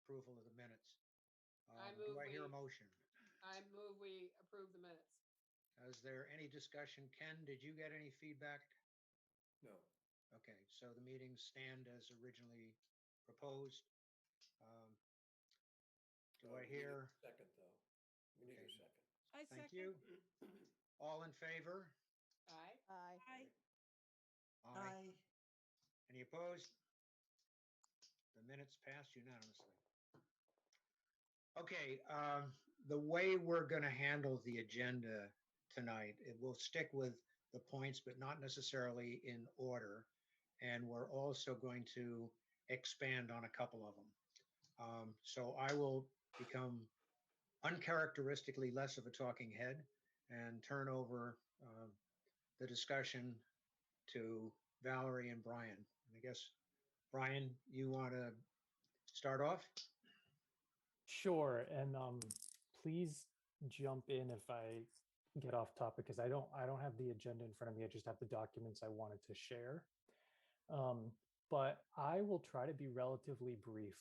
approval of the minutes. I Do move I hear a we- motion? I move we approve the minutes. Is there any discussion? Ken, did you get any feedback? No. Okay, so the meetings stand as originally proposed. Um, Do I We need a hear? Second, though. We need a Okay. second. I Thank second. you. All in favor? Aye. Aye. Aye. Aye. Any opposed? The minutes passed unanimously. Okay, the way we're going to handle the agenda tonight, it will stick with the points, but not necessarily in order. And we're also going to expand on a couple of them. So I will become uncharacteristically less of a talking head and turn over the discussion to Valerie and Brian. And I guess, Brian, you want to start off? Sure, and please jump in if I get off topic because I don't have the agenda in front of me. I just have the documents I wanted to share. But I will try to be relatively brief.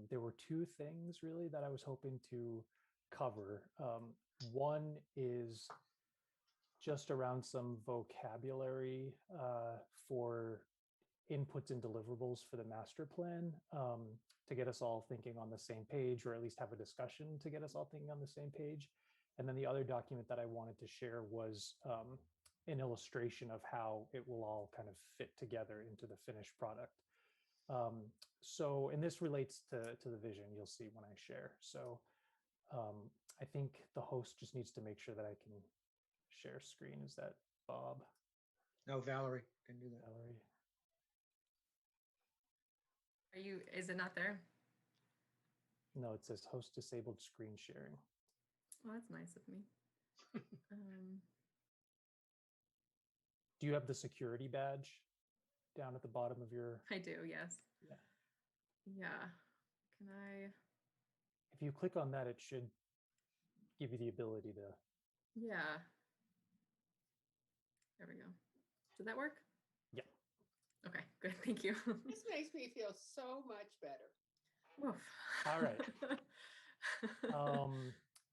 There were two things really that I was hoping to cover. One is just around some vocabulary for inputs and deliverables for the master plan to get us all thinking on the same page, or at least have a discussion to get us all thinking on the same page. And then the other document that I wanted to share was an illustration of how it will all kind of fit together into the finished product. So, and this relates to the vision you'll see when I share. So I think the host just needs to make sure that I can share screen. Is that Bob? No, Valerie can do that. Valerie? Is it not there? No, it says host disabled screen sharing. Well, that's nice of me. Do you have the security badge down at the bottom of your? I do, yes. Yeah. Yeah. Can I? If you click on that, it should give you the ability to. Yeah. There we go. Did that work? Yeah. Okay, good. Thank you. This makes me feel so much better. Oof. All right.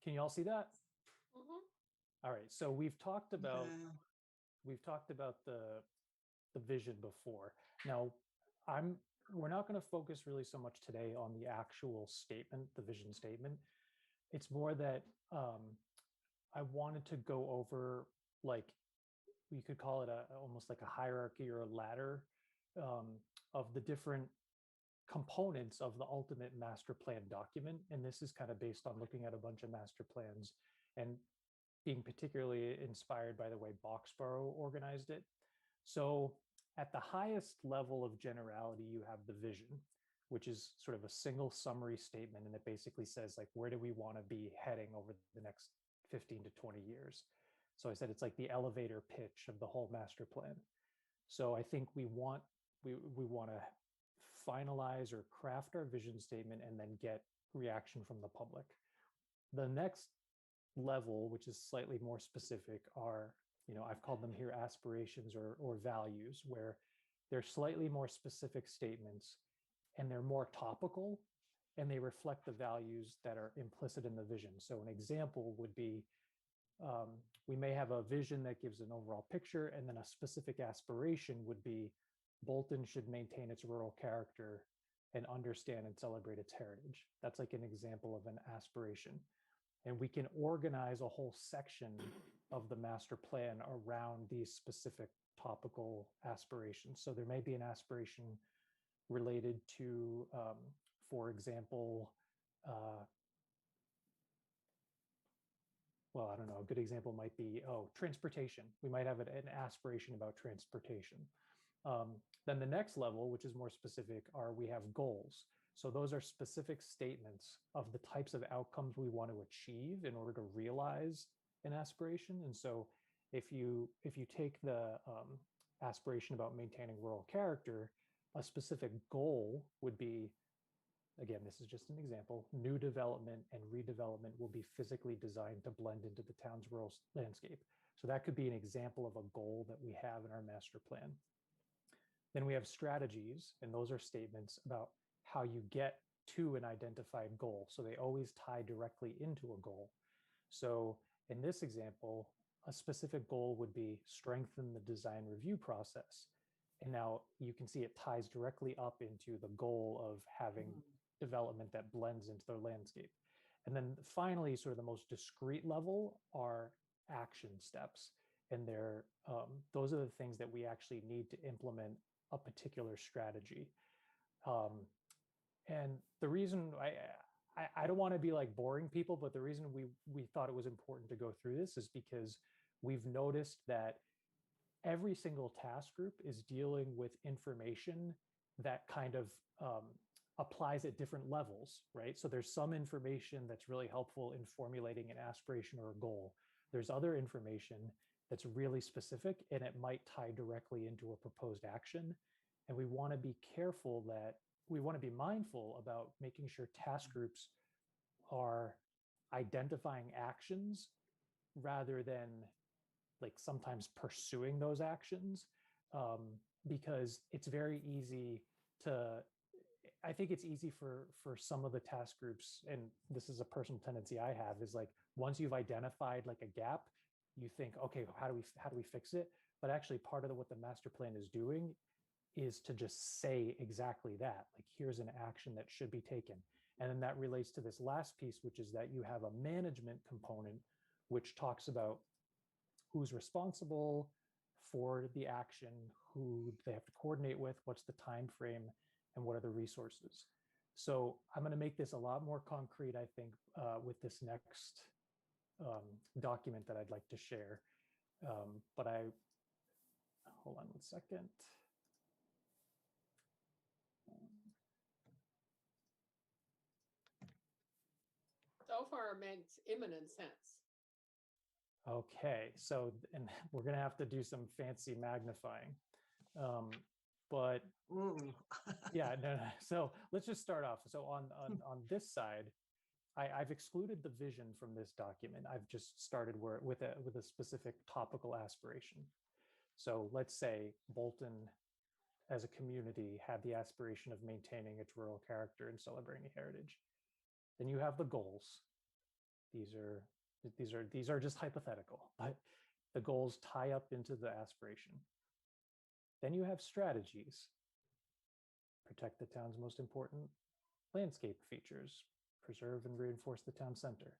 Can you all see that? Mhm. All right. So we've talked about Yeah. the vision before. Now, we're not going to focus really so much today on the actual statement, the vision statement. It's more that I wanted to go over, like, we could call it almost like a hierarchy or a ladder of the different components of the ultimate master plan document. And this is kind of based on looking at a bunch of master plans and being particularly inspired by the way Boxborough organized it. So at the highest level of generality, you have the vision, which is sort of a single summary statement. And it basically says, like, where do we want to be heading over the next 15 to 20 years? So I said it's like the elevator pitch of the whole master plan. So I think we want to finalize or craft our vision statement and then get reaction from the public. The next level, which is slightly more specific, are, I've called them here aspirations or values, where they're slightly more specific statements and they're more topical and they reflect the values that are implicit in the vision. So an example would be, we may have a vision that gives an overall picture, and then a specific aspiration would be Bolton should maintain its rural character and understand and celebrate its heritage. That's like an example of an aspiration. And we can organize a whole section of the master plan around these specific topical aspirations. So there may be an aspiration related to, for example, well, I don't know, a good example might be, transportation. We might have an aspiration about transportation. Then the next level, which is more specific, we have goals. So those are specific statements of the types of outcomes we want to achieve in order to realize an aspiration. And so if you take the aspiration about maintaining rural character, a specific goal would be, again, this is just an example, new development and redevelopment will be physically designed to blend into the town's rural landscape. So that could be an example of a goal that we have in our master plan. Then we have strategies, and those are statements about how you get to an identified goal. So they always tie directly into a goal. So in this example, a specific goal would be strengthen the design review process. And now you can see it ties directly up into the goal of having development that blends into their landscape. And then finally, sort of the most discrete level are action steps. And those are the things that we actually need to implement a particular strategy. And the reason I don't want to be like boring people, but the reason we thought it was important to go through this is because we've noticed that every single task group is dealing with information that kind of applies at different levels, right? So there's some information that's really helpful in formulating an aspiration or a goal. There's other information that's really specific and it might tie directly into a proposed action. And we want to be careful that we want to be mindful about making sure task groups are identifying actions rather than like sometimes pursuing those actions, because it's very easy I think it's easy for some of the task groups, and this is a personal tendency I have, is like once you've identified like a gap, you think, okay, how do we fix it? But actually part of what the master plan is doing is to just say exactly that, like here's an action that should be taken. And then that relates to this last piece, which is that you have a management component, which talks about who's responsible for the action, who they have to coordinate with, what's the time frame, and what are the resources. So I'm going to make this a lot more concrete, I think, with this next document that I'd like to share. But hold on one second. So far it makes imminent sense. Okay, so and we're going to have to do some fancy magnifying. But Ooh. yeah, no. So let's just start off. So on this side, I've excluded the vision from this document. I've just started with a specific topical aspiration. So let's say Bolton as a community had the aspiration of maintaining its rural character and celebrating heritage. Then you have the goals. These are just hypothetical, but the goals tie up into the aspiration. Then you have strategies. Protect the town's most important landscape features, preserve and reinforce the town center.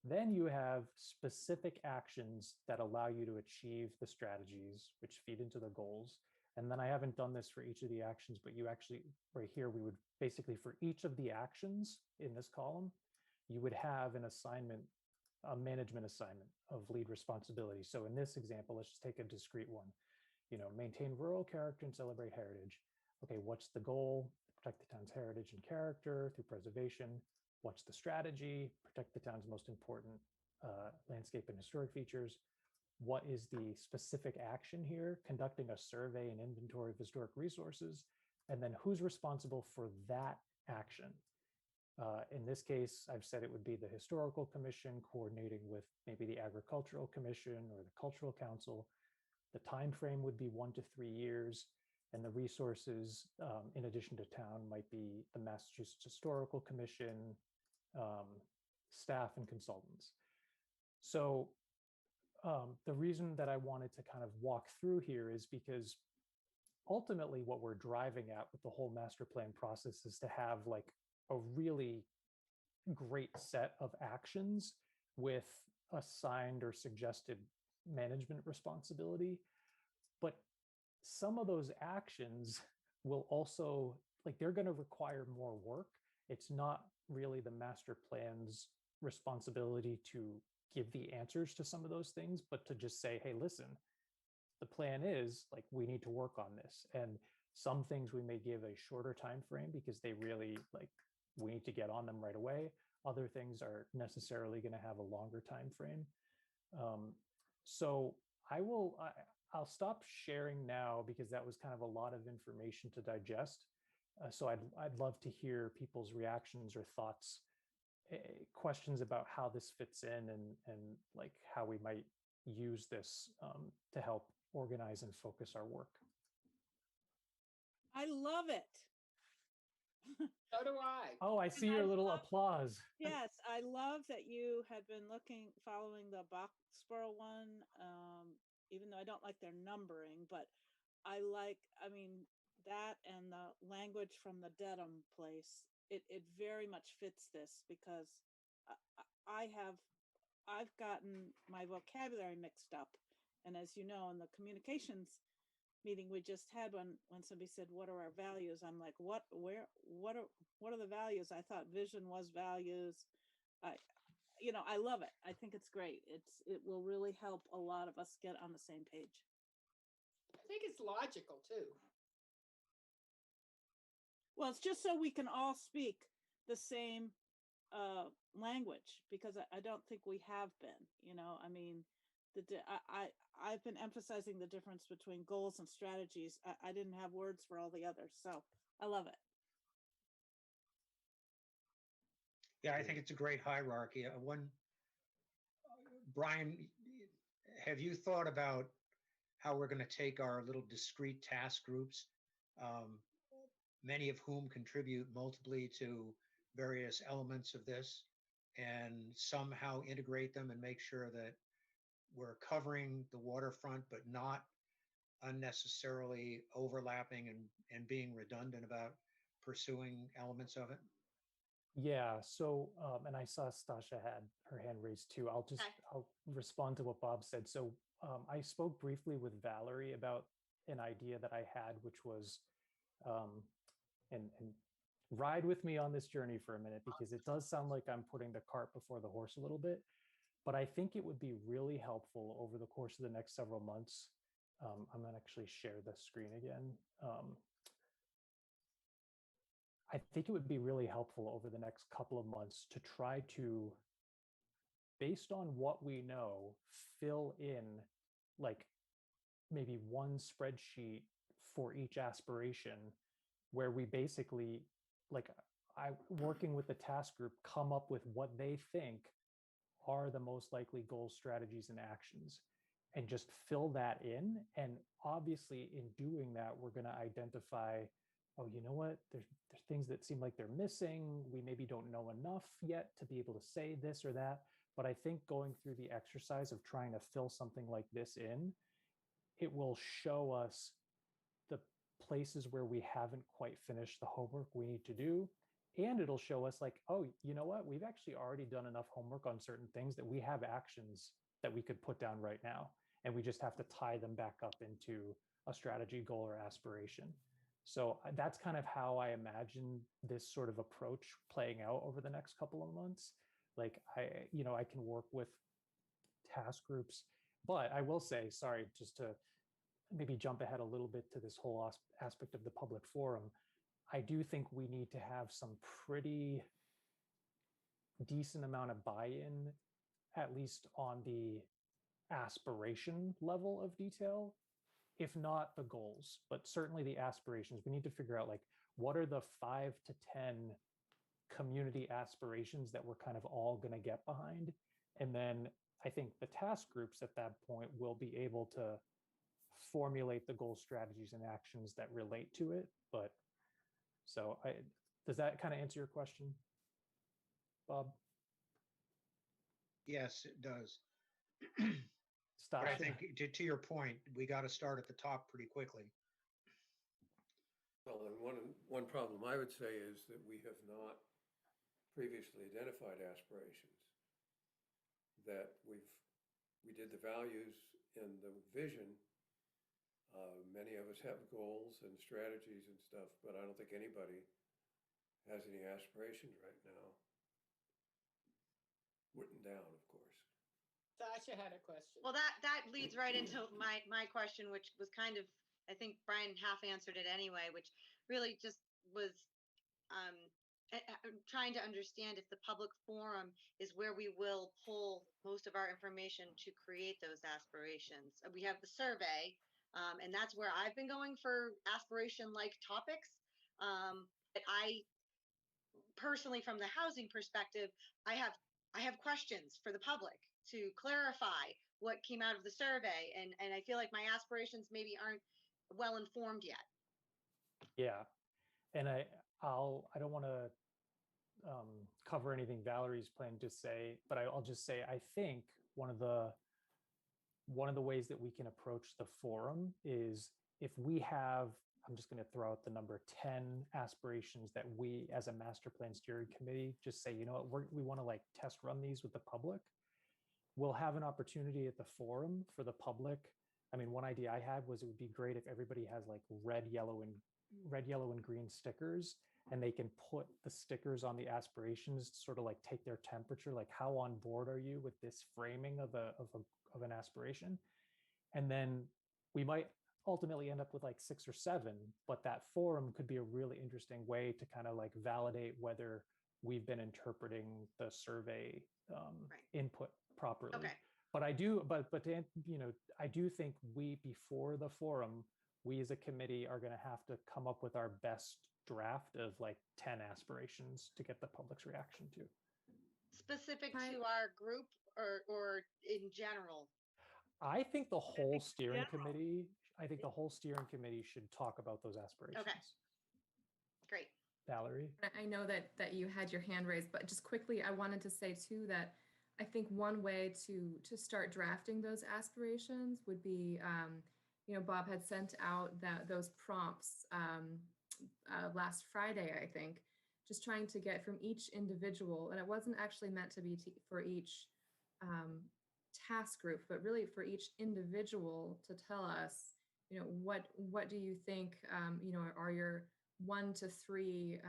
Then you have specific actions that allow you to achieve the strategies, which feed into the goals. And then I haven't done this for each of the actions, but you actually, right here, we would basically, for each of the actions in this column, you would have an assignment, a management assignment of lead responsibility. So in this example, let's just take a discrete one. Maintain rural character and celebrate heritage. Okay, what's the goal? Protect the town's heritage and character through preservation. What's the strategy? Protect the town's most important landscape and historic features. What is the specific action here? Conducting a survey and inventory of historic resources. And then who's responsible for that action? In this case, I've said it would be the Historical Commission coordinating with maybe the Agricultural Commission or the Cultural Council. The time frame would be 1 to 3 years, and the resources, in addition to town, might be the Massachusetts Historical Commission, staff, and consultants. So the reason that I wanted to kind of walk through here is because ultimately what we're driving at with the whole master plan process is to have like a really great set of actions with assigned or suggested management responsibility. But some of those actions will also, like, they're going to require more work. It's not really the master plan's responsibility to give the answers to some of those things, but to just say, hey, listen, the plan is like, we need to work on this. And some things we may give a shorter time frame because they really like, we need to get on them right away. Other things are necessarily going to have a longer time frame. So I'll stop sharing now because that was kind of a lot of information to digest. So I'd love to hear people's reactions or thoughts, questions about how this fits in and like how we might use this to help organize and focus our work. I love it. So do I. Oh, I see And your I little love- applause. Yes, I love that you had been following the Boxborough one, even though I don't like their numbering, but I mean, that and the language from the Dedham place, it very much fits this because I've gotten my vocabulary mixed up. And as you know, in the communications meeting we just had, when somebody said, what are our values? I'm like, what are the values? I thought vision was values. I love it. I think it's great. It will really help a lot of us get on the same page. I think it's logical too. Well, it's just so we can all speak the same language, because I don't think we have been, I mean, I've been emphasizing the difference between goals and strategies. I didn't have words for all the others, so I love it. Yeah, I think it's a great hierarchy. Brian, have you thought about how we're going to take our little discrete task groups, many of whom contribute multiply to various elements of this, and somehow integrate them and make sure that we're covering the waterfront, but not unnecessarily overlapping and being redundant about pursuing elements of it? Yeah. So, and I saw Stasha had her hand raised too. I'll respond to what Bob said. So, I spoke briefly with Valerie about an idea that I had, which was, and ride with me on this journey for a minute, because it does sound like I'm putting the cart before the horse a little bit, but I think it would be really helpful over the course of the next several months. I'm going to actually share the screen again. I think it would be really helpful over the next couple of months to try to, based on what we know, fill in like maybe one spreadsheet for each aspiration, where we basically, like, working with the task group, come up with what they think are the most likely goals, strategies, and actions, and just fill that in. And obviously in doing that, we're going to identify, oh, you know what, there's things that seem like they're missing. We maybe don't know enough yet to be able to say this or that. But I think going through the exercise of trying to fill something like this in, it will show us the places where we haven't quite finished the homework we need to do. And it'll show us like, oh, you know what, we've actually already done enough homework on certain things that we have actions that we could put down right now. And we just have to tie them back up into a strategy, goal, or aspiration. So that's kind of how I imagine this sort of approach playing out over the next couple of months. Like I can work with task groups, but I will say, sorry, just to maybe jump ahead a little bit to this whole aspect of the public forum, I do think we need to have some pretty decent amount of buy-in, at least on the aspiration level of detail, if not the goals, but certainly the aspirations. We need to figure out like, what are the 5 to 10 community aspirations that we're kind of all going to get behind. And then I think the task groups at that point will be able to formulate the goal, strategies, and actions that relate to it. But so does that kind of answer your question, Bob? Yes, it does. Stop. But I think to your point, we got to start at the top pretty quickly. Well, and one problem I would say is that we have not previously identified aspirations. That we did the values and the vision. Many of us have goals and strategies and stuff, but I don't think anybody has any aspirations right now. Written down, of course. Sasha had a question. Well, that leads right into my question, which was kind of, I think Brian half answered it anyway, which really just was trying to understand if the public forum is where we will pull most of our information to create those aspirations. We have the survey, and that's where I've been going for aspiration-like topics. But I personally, from the housing perspective, I have questions for the public to clarify what came out of the survey. And I feel like my aspirations maybe aren't well informed yet. Yeah. And I don't want to cover anything Valerie's planning to say, but I'll just say I think one of the ways that we can approach the forum is if we have, I'm just going to throw out the number 10 aspirations that we as a master plan steering committee just say, you know what, we want to like test run these with the public. We'll have an opportunity at the forum for the public. I mean, one idea I had was it would be great if everybody has like red, yellow, and green stickers, and they can put the stickers on the aspirations to sort of like take their temperature, like how on board are you with this framing of an aspiration? And then we might ultimately end up with like 6 or 7, but that forum could be a really interesting way to kind of like validate whether we've been interpreting the survey Right. input properly. Okay. But I do think before the forum, we as a committee are going to have to come up with our best draft of like 10 aspirations to get the public's reaction to. Specific Hi. to our group or in general? I think the whole steering general. committee, should talk about those aspirations. Great. Valerie? I know that you had your hand raised, but just quickly, I wanted to say too that I think one way to start drafting those aspirations would be, Bob had sent out those prompts last Friday, I think, just trying to get from each individual, and it wasn't actually meant to be for each task group, but really for each individual to tell us, what do you think, are your 1 to 3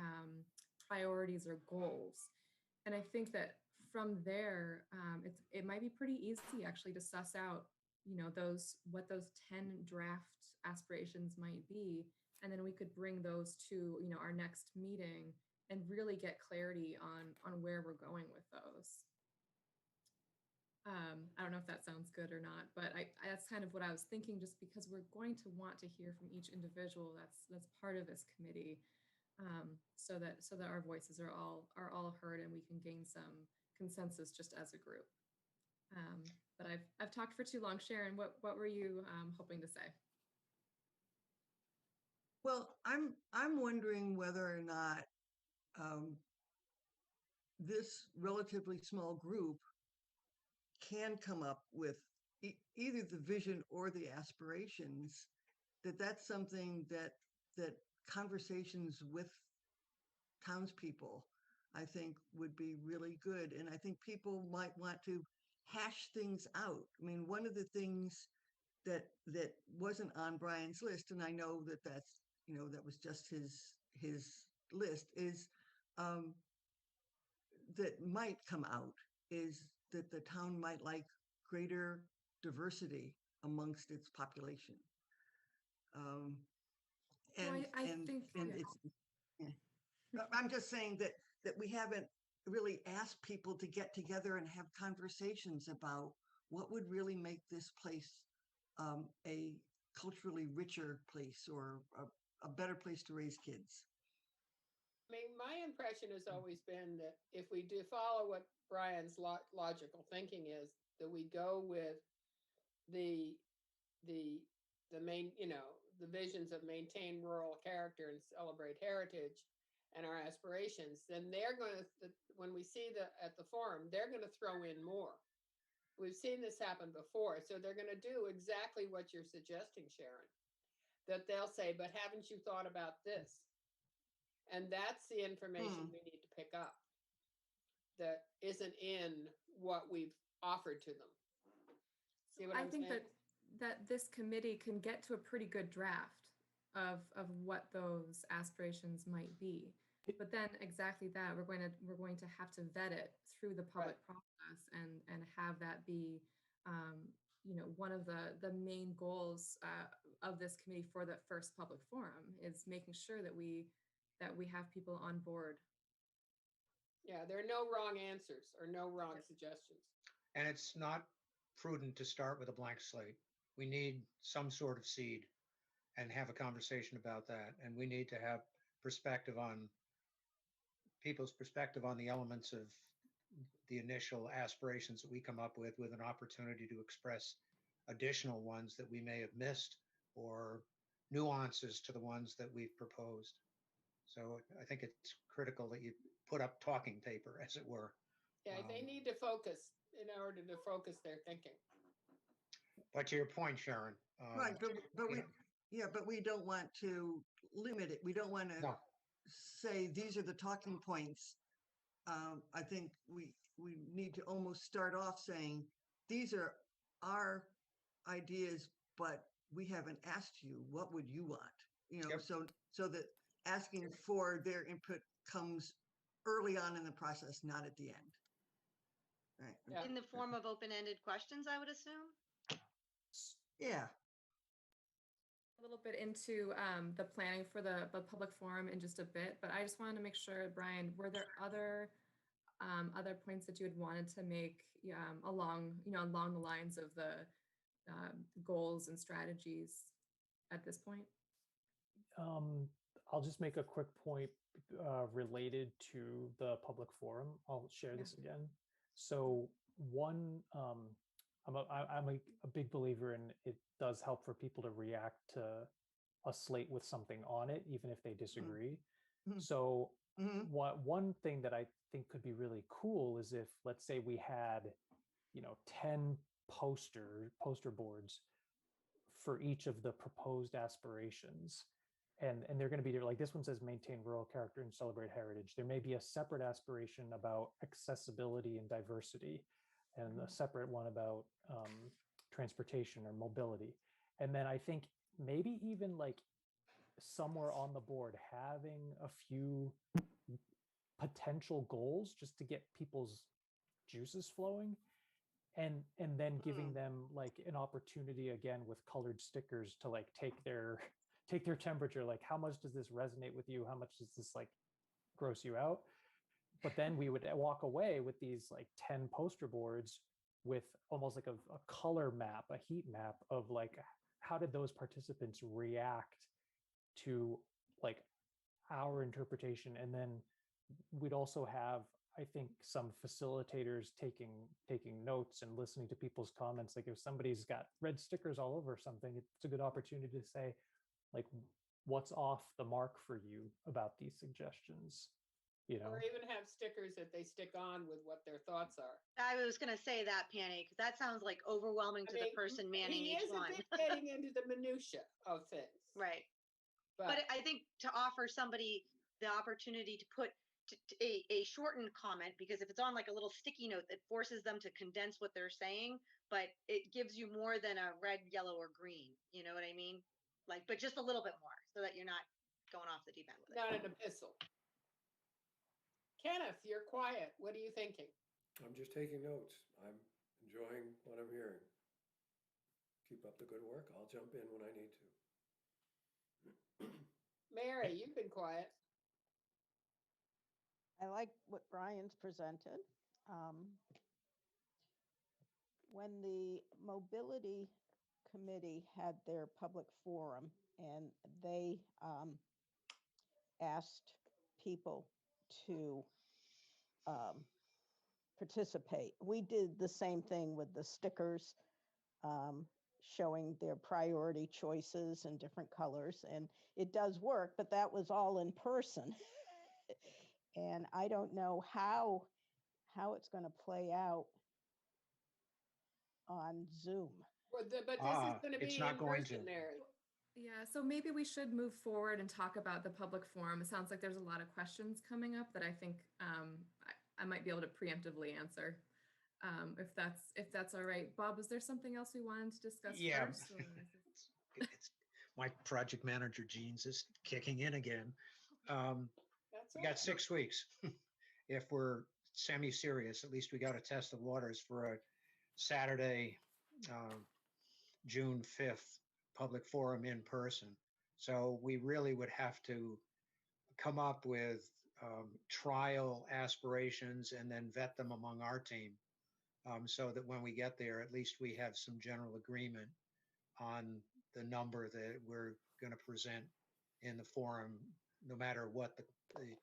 priorities or goals. And I think that from there, it might be pretty easy actually to suss out, what those 10 draft aspirations might be. And then we could bring those to, our next meeting and really get clarity on where we're going with those. I don't know if that sounds good or not, but that's kind of what I was thinking, just because we're going to want to hear from each individual that's part of this committee, so that our voices are all heard and we can gain some consensus just as a group. But I've talked for too long. Sharon, what were you hoping to say? Well, I'm wondering whether or not this relatively small group can come up with either the vision or the aspirations. That's something that conversations with townspeople, I think, would be really good. And I think people might want to hash things out. I mean, one of the things that wasn't on Brian's list, and I know that was just his list, is that might come out is that the town might like greater diversity amongst its population. I think it's, I'm just saying that we haven't really asked people to get together and have conversations about what would really make this place a culturally richer place or a better place to raise kids. I mean, my impression has always been that if we do follow what Brian's logical thinking is, that we go with the main, the visions of maintain rural character and celebrate heritage and our aspirations, then they're going to, when we see at the forum, they're going to throw in more. We've seen this happen before. So they're going to do exactly what you're suggesting, Sharon, that they'll say, but haven't you thought about this? And that's the information we need to pick up that isn't in what we've offered to them. See what I'm think saying? that this committee can get to a pretty good draft of what those aspirations might be. But then exactly that, we're going to have to vet it through the public process and have that be one of the main goals of this committee for the first public forum, is making sure that we have people on board. Yeah, there are no wrong answers or no wrong suggestions. And it's not prudent to start with a blank slate. We need some sort of seed and have a conversation about that. And we need to have people's perspective on the elements of the initial aspirations that we come up with an opportunity to express additional ones that we may have missed or nuances to the ones that we've proposed. So I think it's critical that you put up talking paper, as it were. Yeah, they need to focus in order to focus their thinking. But to your point, Sharon. Right, but we, yeah. yeah, but we don't want to limit it. We don't want to No, say these are the talking points. I think we need to almost start off saying, these are our ideas, but we haven't asked you, what would you want? You know, Yep. so that asking for their input comes early on in the process, not at the end. Right. Yeah. In the form of open-ended questions, I would assume. Yeah. A little bit into the planning for the public forum in just a bit, but I just wanted to make sure, Brian, were there other points that you had wanted to make along the lines of the goals and strategies at this point? I'll just make a quick point related to the public forum. I'll share Yeah. this again. So one, I'm a big believer in it does help for people to react to a slate with something on it, even if they disagree. Mhm. So Mhm. one thing that I think could be really cool is if, let's say we had, 10 poster boards for each of the proposed aspirations. And they're going to be like, this one says maintain rural character and celebrate heritage. There may be a separate aspiration about accessibility and diversity, and a separate one about transportation or mobility. And then I think maybe even like somewhere on the board having a few potential goals just to get people's juices flowing, and then giving them like an opportunity again with colored stickers to like take their temperature, like how much does this resonate with you, how much does this like gross you out. But then we would walk away with these like 10 poster boards with almost like a color map, a heat map of like how did those participants react to like our interpretation. And then we'd also have, I think, some facilitators taking notes and listening to people's comments. Like if somebody's got red stickers all over something, it's a good opportunity to say, like, what's off the mark for you about these suggestions, Or even have stickers that they stick on with what their thoughts are. I was going to say that, Penny, because that sounds like overwhelming to the person manning he each is one. a bit getting into the minutia of things. Right. But But I think to offer somebody the opportunity to put a shortened comment, because if it's on like a little sticky note, that forces them to condense what they're saying, but it gives you more than a red, yellow, or green. You know what I mean? Like, but just a little bit more so that you're not going off the deep end with it. not an epistle. Kenneth, you're quiet. What are you thinking? I'm just taking notes. I'm enjoying what I'm hearing. Keep up the good work. I'll jump in when I need to. Mary, you've been quiet. I like what Brian's presented. When the mobility committee had their public forum and they asked people to participate, we did the same thing with the stickers, showing their priority choices in different colors. And it does work, but that was all in person. And I don't know how it's going to play out on Zoom. But this is going to be It's not in going person, to. Mary. Yeah, so maybe we should move forward and talk about the public forum. It sounds like there's a lot of questions coming up that I think I might be able to preemptively answer, if that's all right. Bob, was there something else we wanted to discuss Yeah. first? Or It's my project manager genes is kicking in again. That's We all. got 6 weeks. If we're semi-serious, at least we got to test the waters for a Saturday, June 5th public forum in person. So we really would have to come up with trial aspirations and then vet them among our team, so that when we get there, at least we have some general agreement on the number that we're going to present in the forum, no matter what the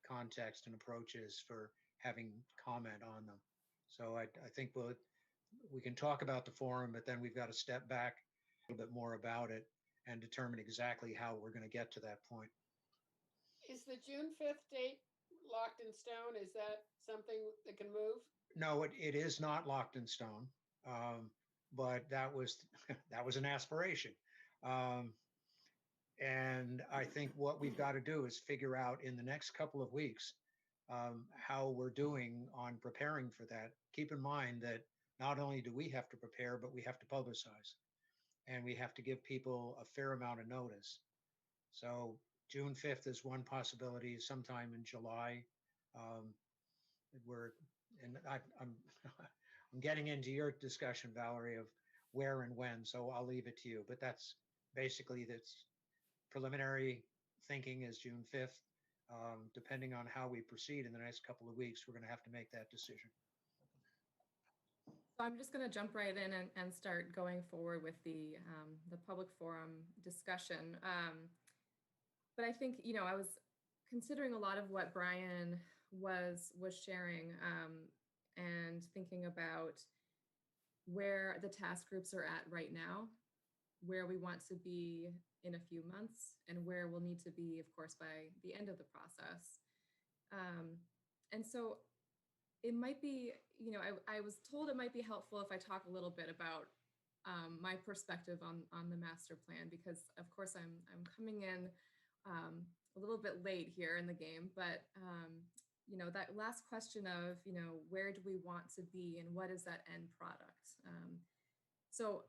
context and approach is for having comment on them. So I think we can talk about the forum, but then we've got to step back a little bit more about it and determine exactly how we're going to get to that point. Is the June 5th date locked in stone? Is that something that can move? No, it is not locked in stone. But that was that was an aspiration. And I think what we've got to do is figure out in the next couple of weeks how we're doing on preparing for that. Keep in mind that not only do we have to prepare, but we have to publicize and we have to give people a fair amount of notice. So June 5th is one possibility, sometime in July. Um, we're, and I'm, I'm getting into your discussion, Valerie, of where and when, so I'll leave it to you. But that's basically, that's preliminary thinking is June 5th. Depending on how we proceed in the next couple of weeks, we're going to have to make that decision. So I'm just going to jump right in and start going forward with the public forum discussion. But I think, you know, I was considering a lot of what Brian was sharing and thinking about where the task groups are at right now, where we want to be in a few months, and where we'll need to be, of course, by the end of the process. And so it might be, you know, I was told it might be helpful if I talk a little bit about my perspective on the master plan, because of course I'm coming in a little bit late here in the game, but you know, that last question of, you know, where do we want to be and what is that end product? So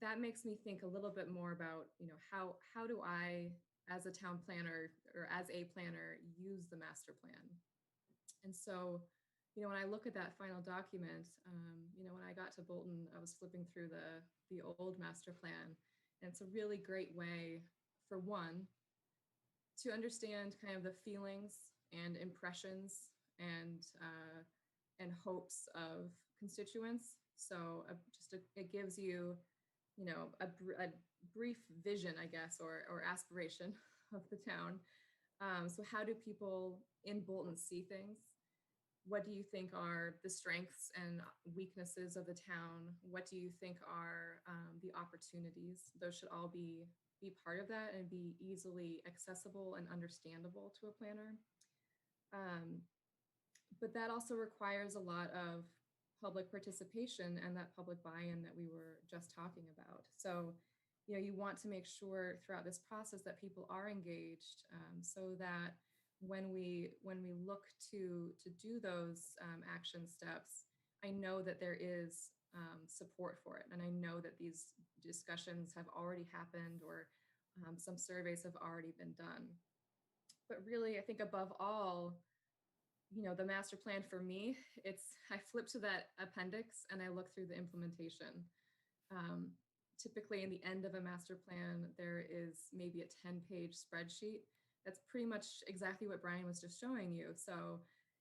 that makes me think a little bit more about, you know, how do I, as a town planner or as a planner, use the master plan? And so, you know, when I look at that final document, you know, when I got to Bolton, I was flipping through the old master plan, and it's a really great way, for one, to understand kind of the feelings and impressions and hopes of constituents. So it gives you, you know, a brief vision, I guess, or aspiration of the town. So how do people in Bolton see things? What do you think are the strengths and weaknesses of the town? What do you think are the opportunities? Those should all be part of that and be easily accessible and understandable to a planner. But that also requires a lot of public participation and that public buy-in that we were just talking about. So, you know, you want to make sure throughout this process that people are engaged, so that when we look to do those action steps, I know that there is support for it. And I know that these discussions have already happened, or some surveys have already been done. But really, I think above all, you know, the master plan for me, I flip to that appendix and I look through the implementation. Typically in the end of a master plan, there is maybe a 10-page spreadsheet. That's pretty much exactly what Brian was just showing you. So,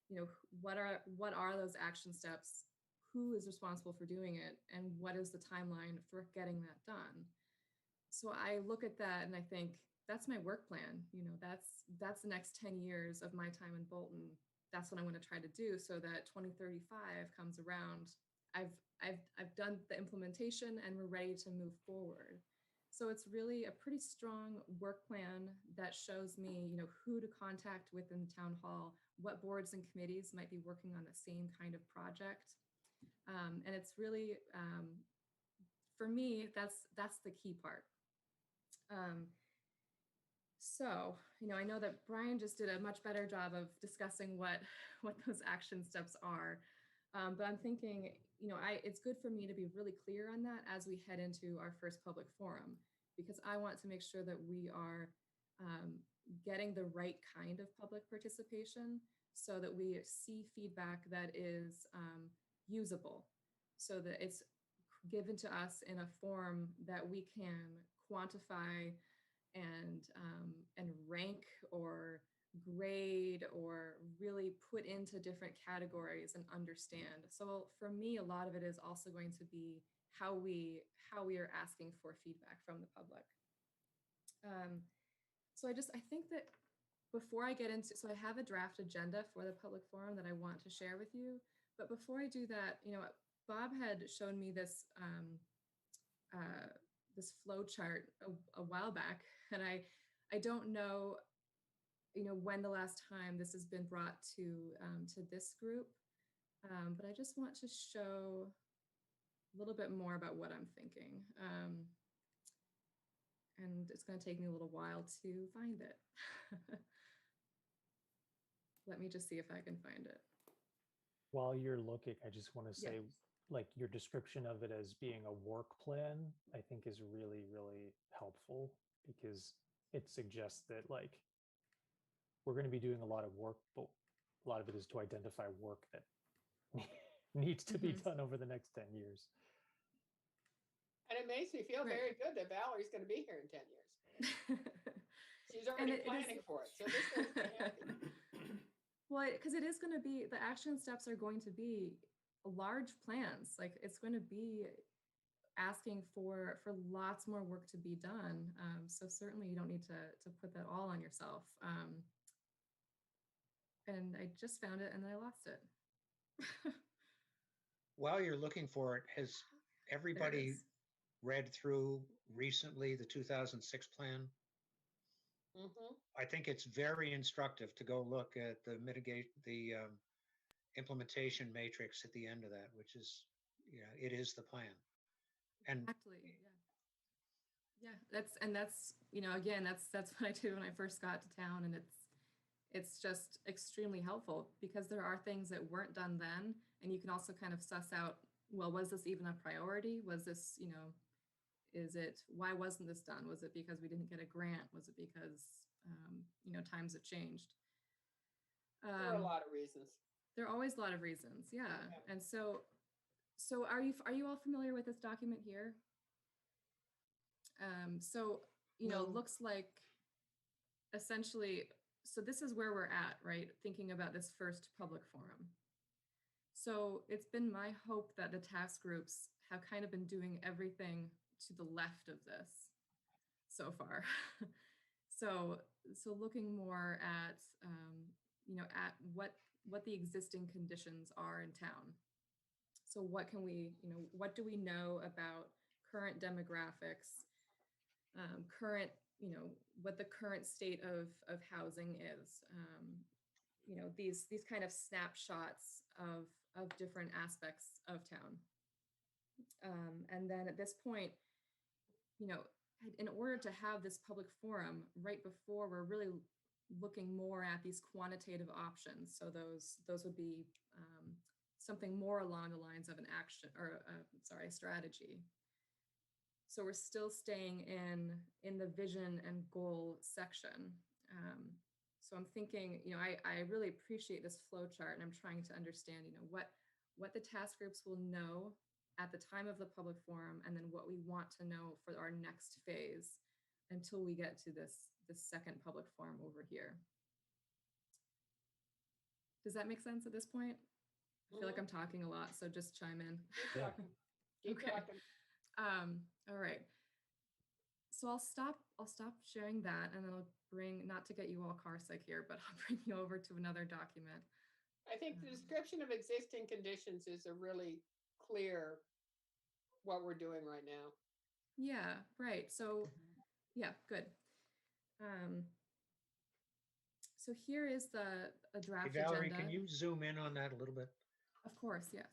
you know, what are those action steps? Who is responsible for doing it? And what is the timeline for getting that done? So I look at that and I think, that's my work plan. You know, that's the next 10 years of my time in Bolton. That's what I want to try to do, so that 2035 comes around, I've done the implementation and we're ready to move forward. So it's really a pretty strong work plan that shows me, you know, who to contact within the town hall, what boards and committees might be working on the same kind of project. And it's really, for me, that's the key part. So, you know, I know that Brian just did a much better job of discussing what those action steps are. But I'm thinking, you know, it's good for me to be really clear on that as we head into our first public forum, because I want to make sure that we are getting the right kind of public participation, so that we see feedback that is usable, so that it's given to us in a form that we can quantify and rank or grade or really put into different categories and understand. So for me, a lot of it is also going to be how we are asking for feedback from the public. So I think that before I get into, so I have a draft agenda for the public forum that I want to share with you. But before I do that, you know, Bob had shown me this this flow chart a while back, and I don't know, when the last time this has been brought to this group. But I just want to show a little bit more about what I'm thinking. And it's going to take me a little while to find it. Let me just see if I can find it. While you're looking, I just want to Yeah. say, like, your description of it as being a work plan, I think is really, really helpful, because it suggests that, like, we're going to be doing a lot of work, but a lot of it is to identify work that needs to be Mhm. done over the next 10 years. And it makes me feel Right. very good that Valerie's going to be here in 10 years. She's And already it is- planning for it. So this makes me happy. Well, because it is going to be, the action steps are going to be large plans. Like, it's going to be asking for lots more work to be done. So certainly you don't need to put that all on yourself. And I just found it and then I lost it. While you're looking for it, has There it everybody is. read through recently the 2006 plan? Mhm. I think it's very instructive to go look at the implementation matrix at the end of that, which is, it is the plan. And Exactly. Yeah. That's again, that's what I did when I first got to town, and it's just extremely helpful because there are things that weren't done then, and you can also kind of suss out, well, was this even a priority? Was this, why wasn't this done? Was it because we didn't get a grant? Was it because times have changed? There are a lot of reasons. There are always a lot of reasons, yeah. Yeah. And so are you all familiar with this document here? No. Looks like essentially, so this is where we're at, right? Thinking about this first public forum. So it's been my hope that the task groups have kind of been doing everything to the left of this so far. So looking more at, at what the existing conditions are in town. So what can we, what do we know about current demographics, current, what the current state of housing is, these kind of snapshots of different aspects of town. And then at this point, in order to have this public forum right before, we're really looking more at these quantitative options. So those would be something more along the lines of an action or a strategy. So we're still staying in the vision and goal section. So I'm thinking, I really appreciate this flow chart, and I'm trying to understand, what the task groups will know at the time of the public forum, and then what we want to know for our next phase until we get to this second public forum over here. Does that make sense at this point? I feel like I'm talking a lot, so just chime in. Keep talking. Keep Okay. talking. All right. So I'll stop sharing that, and then I'll bring, not to get you all car sick here, but I'll bring you over to another document. I think the description of existing conditions is a really clear what we're doing right now. Yeah, right. So yeah, good. So here is a draft hey, Valerie, agenda. can you zoom in on that a little bit? Of course, yes.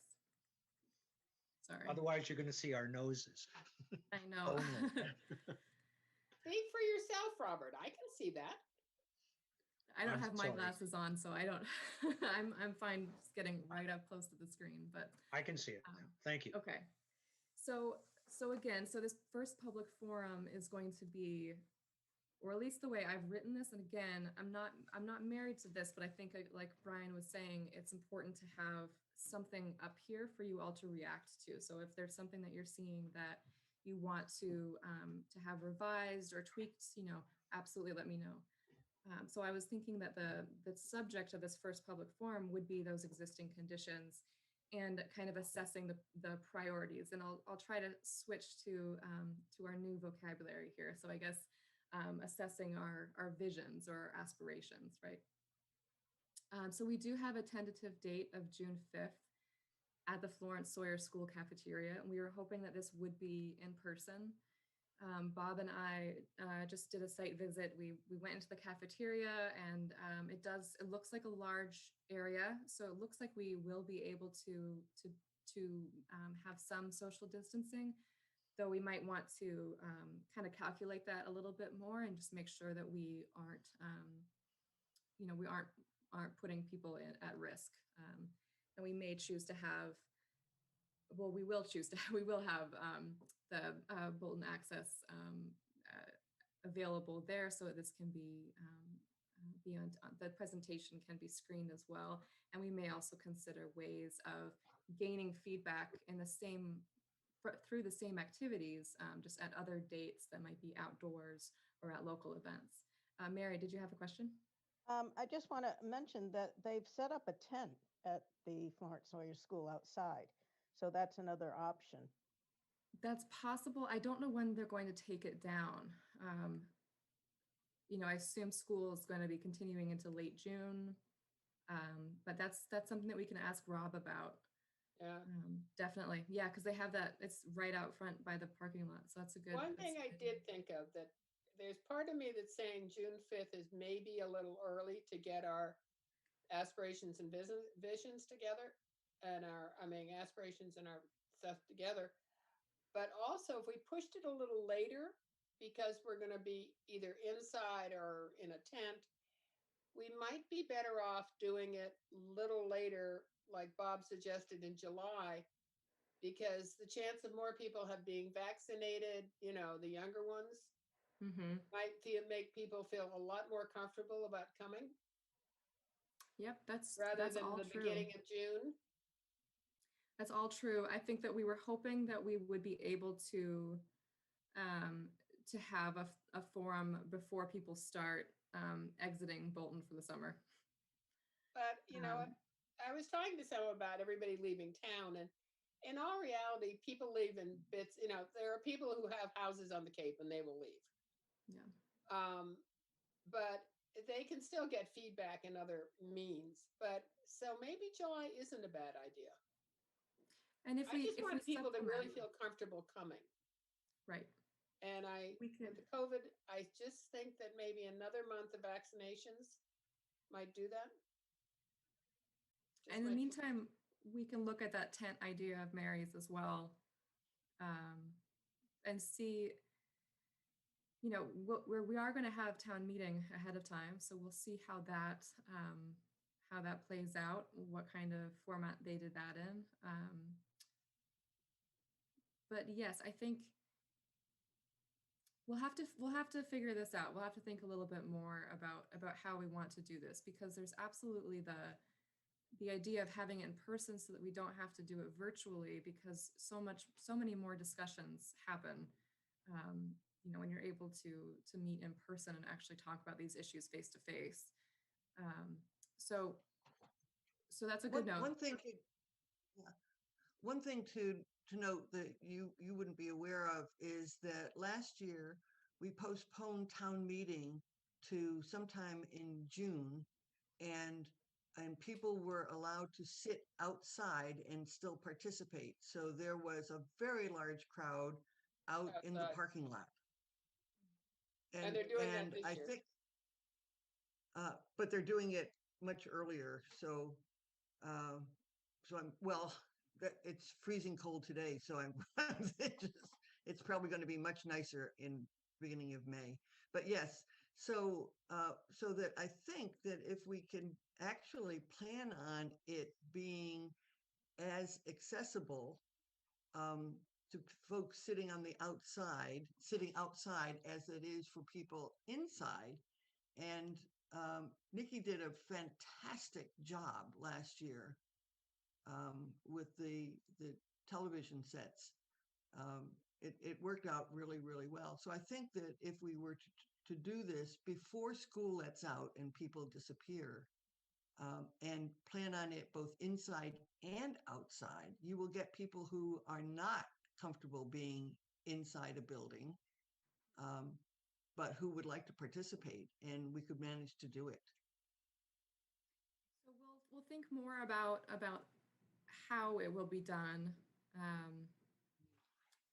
Sorry. Otherwise, you're going to see our noses. I know. Only. Speak for yourself, Robert. I can see that. I don't I'm have my sorry. glasses on, so I don't. I'm fine just getting right up close to the screen, but I can see it. Thank you. okay. So again, so this first public forum is going to be, or at least the way I've written this, and again, I'm not married to this, but I think, like Brian was saying, it's important to have something up here for you all to react to. So if there's something that you're seeing that you want to have revised or tweaked, absolutely let me know. So I was thinking that the subject of this first public forum would be those existing conditions and kind of assessing the priorities. And I'll try to switch to our new vocabulary here. So I guess assessing our visions or aspirations, right? So we do have a tentative date of June 5th at the Florence Sawyer School cafeteria. And we were hoping that this would be in person. Bob and I just did a site visit. We went into the cafeteria, and it looks like a large area. So it looks like we will be able to have some social distancing, though we might want to kind of calculate that a little bit more and just make sure that we aren't, we aren't putting people at risk. And we may choose to have, well, we will have the Bolton Access available there, so that this can be the presentation can be screened as well. And we may also consider ways of gaining feedback in the same through the same activities, just at other dates that might be outdoors or at local events. Mary, did you have a question? I just want to mention that they've set up a tent at the Florence Sawyer School outside. So that's another option. That's possible. I don't know when they're going to take it down. I assume school is going to be continuing into late June, but that's something that we can ask Rob about. Yeah. Definitely. Yeah, because they have that, it's right out front by the parking lot. So that's a good. One thing I did think of, that there's part of me that's saying June 5th is maybe a little early to get our aspirations and visions together, and aspirations and our stuff together. But also, if we pushed it a little later, because we're going to be either inside or in a tent, we might be better off doing it a little later, like Bob suggested, in July, because the chance of more people being vaccinated, the younger ones, might make people feel a lot more comfortable about coming. Yep, that's than all the true. beginning of June. That's all true. I think that we were hoping that we would be able to have a forum before people start exiting Bolton for the summer. But I was talking to someone about everybody leaving town, and in all reality, people leave in bits. There are people who have houses on the Cape and they will leave. Yeah. But they can still get feedback in other means. But so maybe July isn't a bad idea. And I just want people to really feel comfortable coming. Right. And with the COVID, I just think that maybe another month of vaccinations might do that. And in the meantime, we can look at that tent idea of Mary's as well, and see, we are going to have town meeting ahead of time, so we'll see how that plays out, what kind of format they did that in. But yes, I think we'll have to figure this out. We'll have to think a little bit more about how we want to do this, because there's absolutely the idea of having it in person so that we don't have to do it virtually, because so many more discussions happen when you're able to meet in person and actually talk about these issues face to face. So that's a good note. One thing to note that you wouldn't be aware of is that last year we postponed town meeting to sometime in June, and people were allowed to sit outside and still participate. So there was a very large crowd out in the parking lot. And they're doing that this year. I think, but they're doing it much earlier. So, it's freezing cold today. So it's probably going to be much nicer in beginning of May. But yes, so that I think that if we can actually plan on it being as accessible to folks sitting outside as it is for people inside. And Nikki did a fantastic job last year with the television sets. It worked out really, really well. So I think that if we were to do this before school lets out and people disappear, and plan on it both inside and outside, you will get people who are not comfortable being inside a building, but who would like to participate, and we could manage to do it. So we'll think more about how it will be done.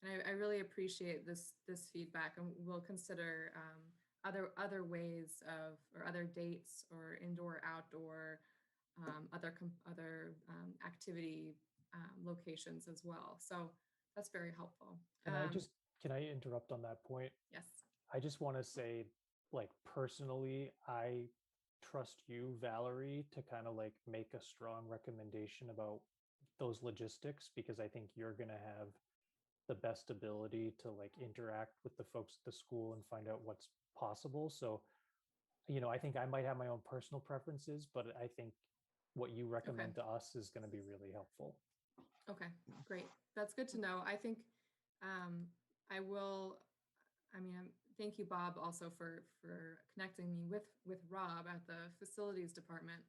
And I really appreciate this feedback, and we'll consider other ways of, or other dates, or indoor, outdoor, other activity locations as well. So that's very helpful. Can I interrupt on that point? Yes. I just want to say, like, personally, I trust you, Valerie, to kind of like make a strong recommendation about those logistics, because I think you're going to have the best ability to like interact with the folks at the school and find out what's possible. So, I think I might have my own personal preferences, but I think what you recommend to us is going to be really helpful. Okay, great. That's good to know. I think I will. Thank you, Bob, also for connecting me with Rob at the facilities department.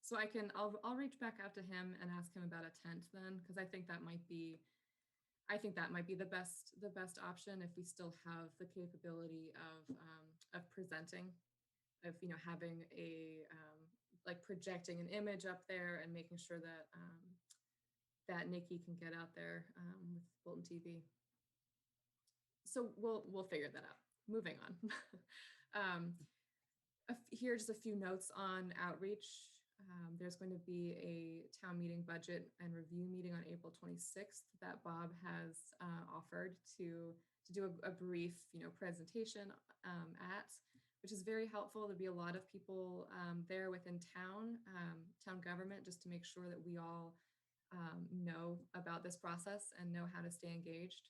So I'll reach back out to him and ask him about a tent then, because I think that might be the best option if we still have the capability of presenting, of having a like projecting an image up there and making sure that that Nikki can get out there with Bolton TV. So we'll figure that out. Moving on. Here's just a few notes on outreach. There's going to be a town meeting budget and review meeting on April 26th that Bob has offered to do a brief, presentation at, which is very helpful. There'll be a lot of people there within town government, just to make sure that we all know about this process and know how to stay engaged.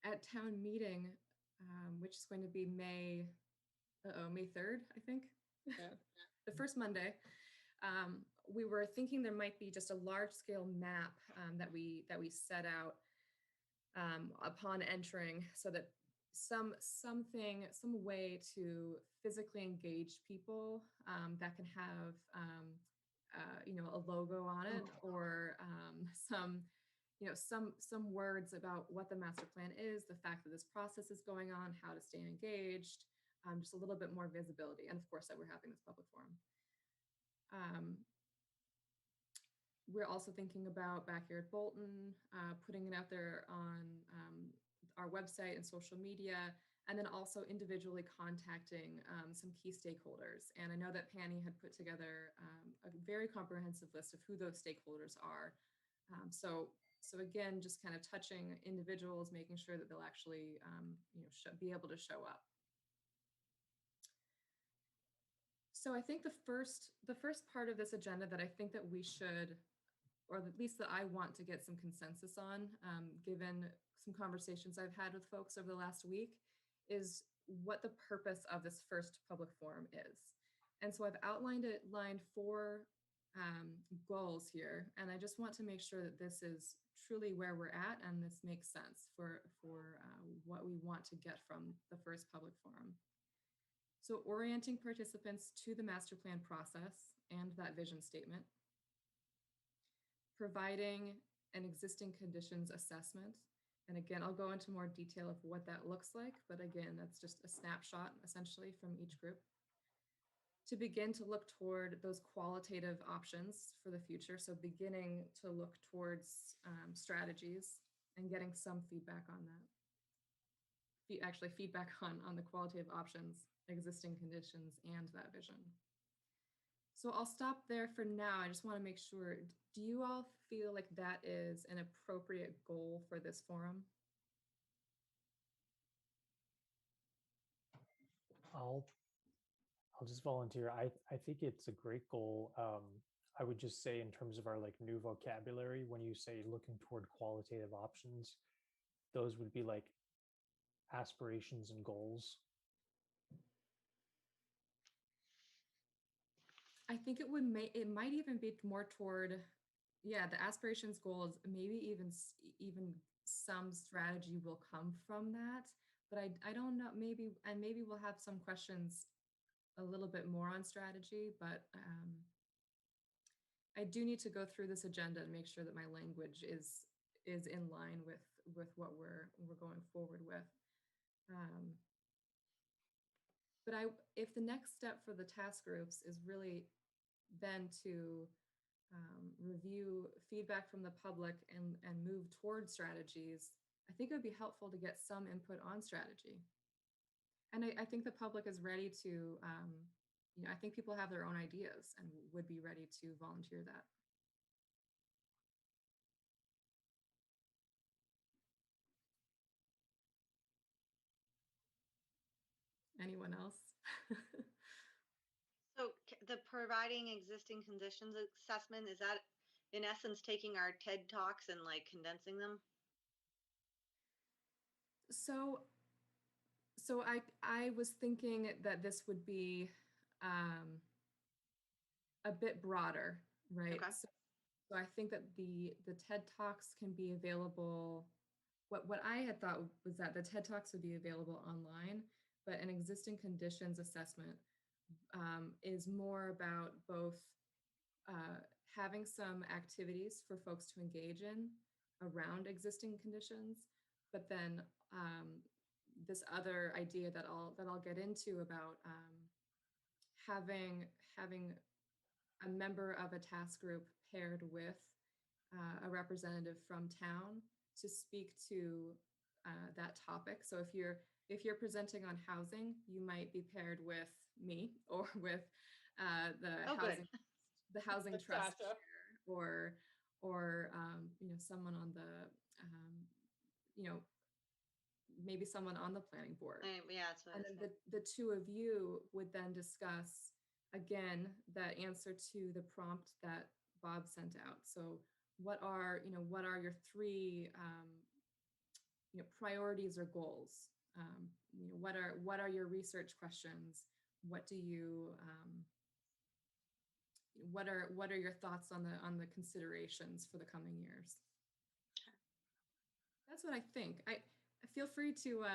At town meeting, which is going to be May 3rd, I think. Yeah. The first Monday, we were thinking there might be just a large scale map that we set out upon entering, so that some way to physically engage people that can have a logo on it, or some words about what the master plan is, the fact that this process is going on, how to stay engaged, just a little bit more visibility, and of course that we're having this public forum. We're also thinking about Back Here at Bolton, putting it out there on our website and social media, and then also individually contacting some key stakeholders. And I know that Penny had put together a very comprehensive list of who those stakeholders are. So again, just kind of touching individuals, making sure that they'll actually be able to show up. So I think the first part of this agenda that I think that we should, or at least that I want to get some consensus on, given some conversations I've had with folks over the last week, is what the purpose of this first public forum is. And so I've outlined 4 goals here, and I just want to make sure that this is truly where we're at, and this makes sense for what we want to get from the first public forum. So orienting participants to the master plan process and that vision statement, providing an existing conditions assessment. And again, I'll go into more detail of what that looks like, but again, that's just a snapshot essentially from each group. To begin to look toward those qualitative options for the future. So beginning to look towards strategies and getting some feedback on that. Actually feedback on the qualitative options, existing conditions, and that vision. So I'll stop there for now. I just want to make sure, do you all feel like that is an appropriate goal for this forum? I'll just volunteer. I think it's a great goal. I would just say, in terms of our like new vocabulary, when you say looking toward qualitative options, those would be like aspirations and goals. I think it might even be more toward, the aspirations, goals, maybe even some strategy will come from that. But I don't know, maybe we'll have some questions a little bit more on strategy, but I do need to go through this agenda and make sure that my language is in line with what we're going forward with. But if the next step for the task groups is really then to review feedback from the public and move toward strategies, I think it would be helpful to get some input on strategy. And I think the public is ready to, I think people have their own ideas and would be ready to volunteer that. Anyone else? So the providing existing conditions assessment, is that in essence taking our TED Talks and like condensing them? So I was thinking that this would be a bit broader, right? Okay. So I think that the TED Talks can be available. What I had thought was that the TED Talks would be available online, but an existing conditions assessment is more about both having some activities for folks to engage in around existing conditions, but then this other idea that I'll get into about having a member of a task group paired with a representative from town to speak to that topic. So if you're presenting on housing, you might be paired with me or with the housing With trust Sasha. chair, or someone on the maybe someone on the planning board. Yeah, that's what I And was then the two of you would then discuss again that answer to the prompt that Bob sent out. So what are your three priorities or goals? What are your research questions? What are your thoughts on the considerations for the coming years? That's what I think. I feel free to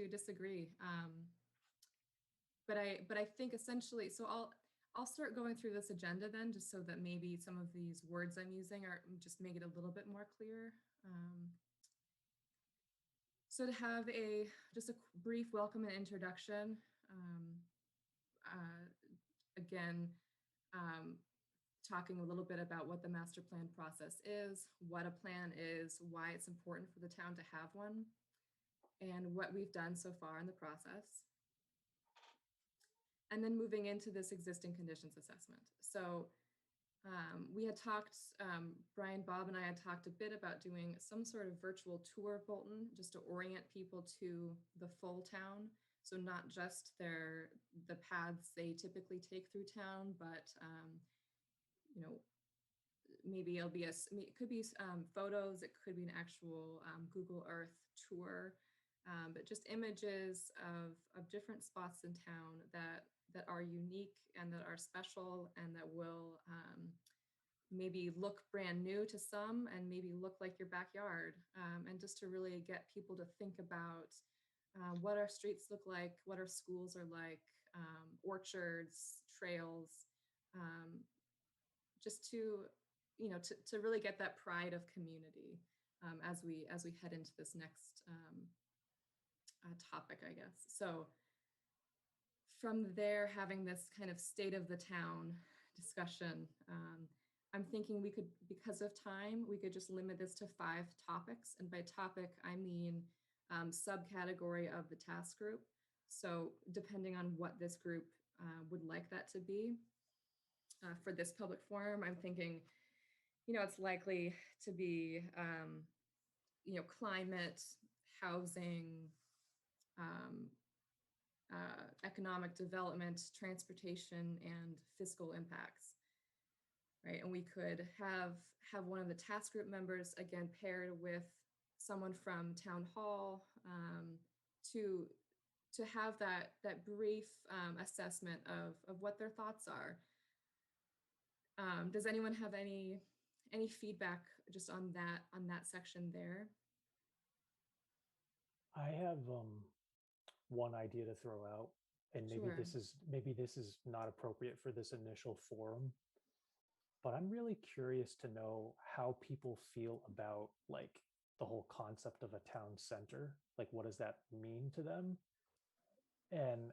disagree. But I think essentially, so I'll start going through this agenda then, just so that maybe some of these words I'm using are just make it a little bit more clear. So to have just a brief welcome and introduction. Again, talking a little bit about what the master plan process is, what a plan is, why it's important for the town to have one, and what we've done so far in the process. And then moving into this existing conditions assessment. So we had talked, Brian, Bob, and I had talked a bit about doing some sort of virtual tour of Bolton, just to orient people to the full town. So not just the paths they typically take through town, but maybe it could be photos, it could be an actual Google Earth tour, but just images of different spots in town that are unique and that are special and that will maybe look brand new to some and maybe look like your backyard, and just to really get people to think about what our streets look like, what our schools are like, orchards, trails, just to really get that pride of community as we head into this next topic, I guess. So from there, having this kind of state of the town discussion, I'm thinking we could, because of time, we could just limit this to 5 topics. And by topic, I mean subcategory of the task group. So depending on what this group would like that to be for this public forum, I'm thinking, it's likely to be, climate, housing, economic development, transportation, and fiscal impacts, right? And we could have one of the task group members, again, paired with someone from town hall to have that brief assessment of what their thoughts are. Does anyone have any feedback just on that section there? I have one idea to throw out, and maybe Sure. this is not appropriate for this initial forum, but I'm really curious to know how people feel about like the whole concept of a town center. Like, what does that mean to them? And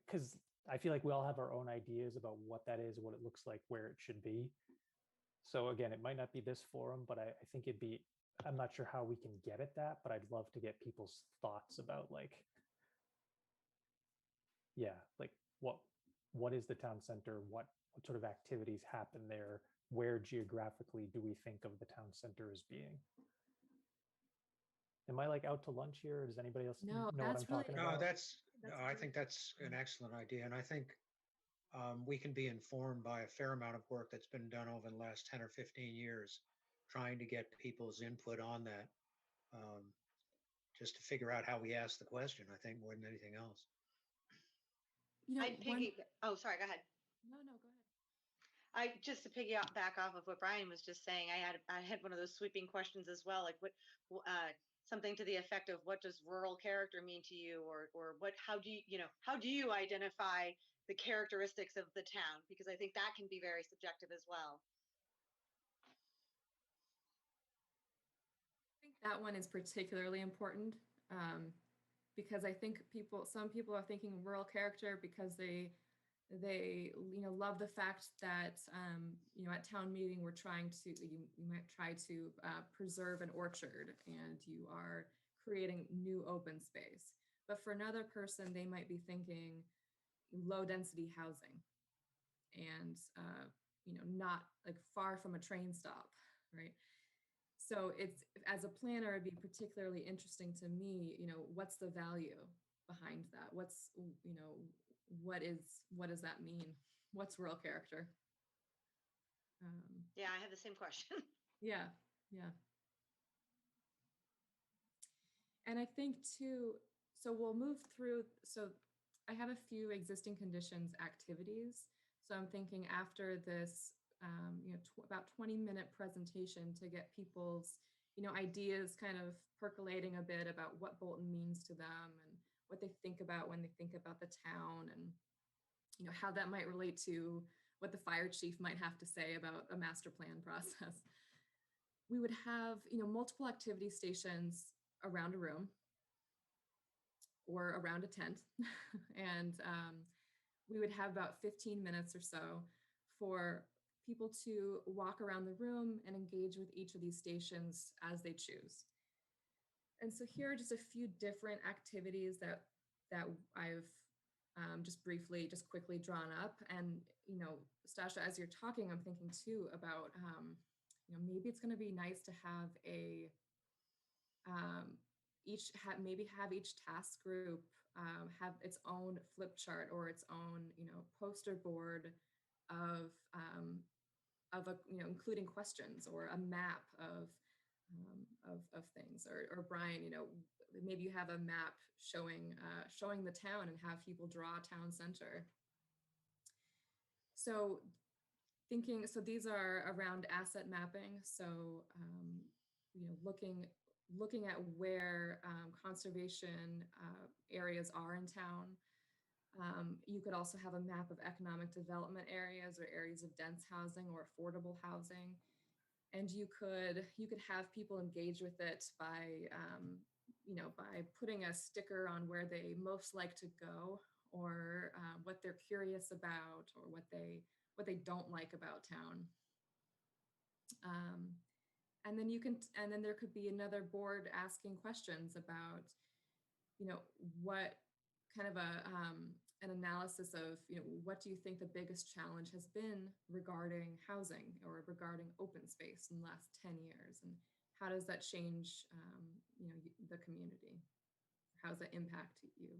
because I feel like we all have our own ideas about what that is, what it looks like, where it should be. So again, it might not be this forum, but I think it'd be, I'm not sure how we can get at that, but I'd love to get people's thoughts about like, yeah, like what is the town center? What sort of activities happen there? Where geographically do we think of the town center as being? Am I like out to lunch here? Or does anybody else No, know what that's I'm talking really- No, about? I think that's an excellent idea. And I think we can be informed by a fair amount of work that's been done over the last 10 or 15 years, trying to get people's input on that, just to figure out how we ask the question, I think, more than anything else. You know, I oh, sorry, go ahead. No, go ahead. Just to piggyback off of what Brian was just saying, I had one of those sweeping questions as well, like something to the effect of what does rural character mean to you, or how do you identify the characteristics of the town? Because I think that can be very subjective as well. I think that one is particularly important, because I think some people are thinking rural character because they love the fact that at town meeting we're trying to you might try to preserve an orchard and you are creating new open space. But for another person, they might be thinking low density housing and not like far from a train stop, right? So it's, as a planner, it'd be particularly interesting to me, what's the value behind that? What does that mean? What's rural character? Yeah, I have the same question. Yeah. And I think too, so we'll move through, so I have a few existing conditions activities. So I'm thinking after this, about 20-minute presentation to get people's, ideas kind of percolating a bit about what Bolton means to them and what they think about when they think about the town, and how that might relate to what the fire chief might have to say about a master plan process. We would have, multiple activity stations around a room or around a tent. And we would have about 15 minutes or so for people to walk around the room and engage with each of these stations as they choose. And so here are just a few different activities that I've just quickly drawn up. And, Stasha, as you're talking, I'm thinking too about, maybe it's going to be nice to have maybe have each task group have its own flip chart or its own, poster board of including questions or a map of things, or Brian, maybe you have a map showing the town and have people draw town center. So these are around asset mapping. So, looking at where conservation areas are in town. You could also have a map of economic development areas or areas of dense housing or affordable housing. And you could have people engage with it by, by putting a sticker on where they most like to go, or what they're curious about, or what they don't like about town. And then there could be another board asking questions about, what kind of an analysis of, what do you think the biggest challenge has been regarding housing or regarding open space in the last 10 years? And how does that change, the community? How does that impact you?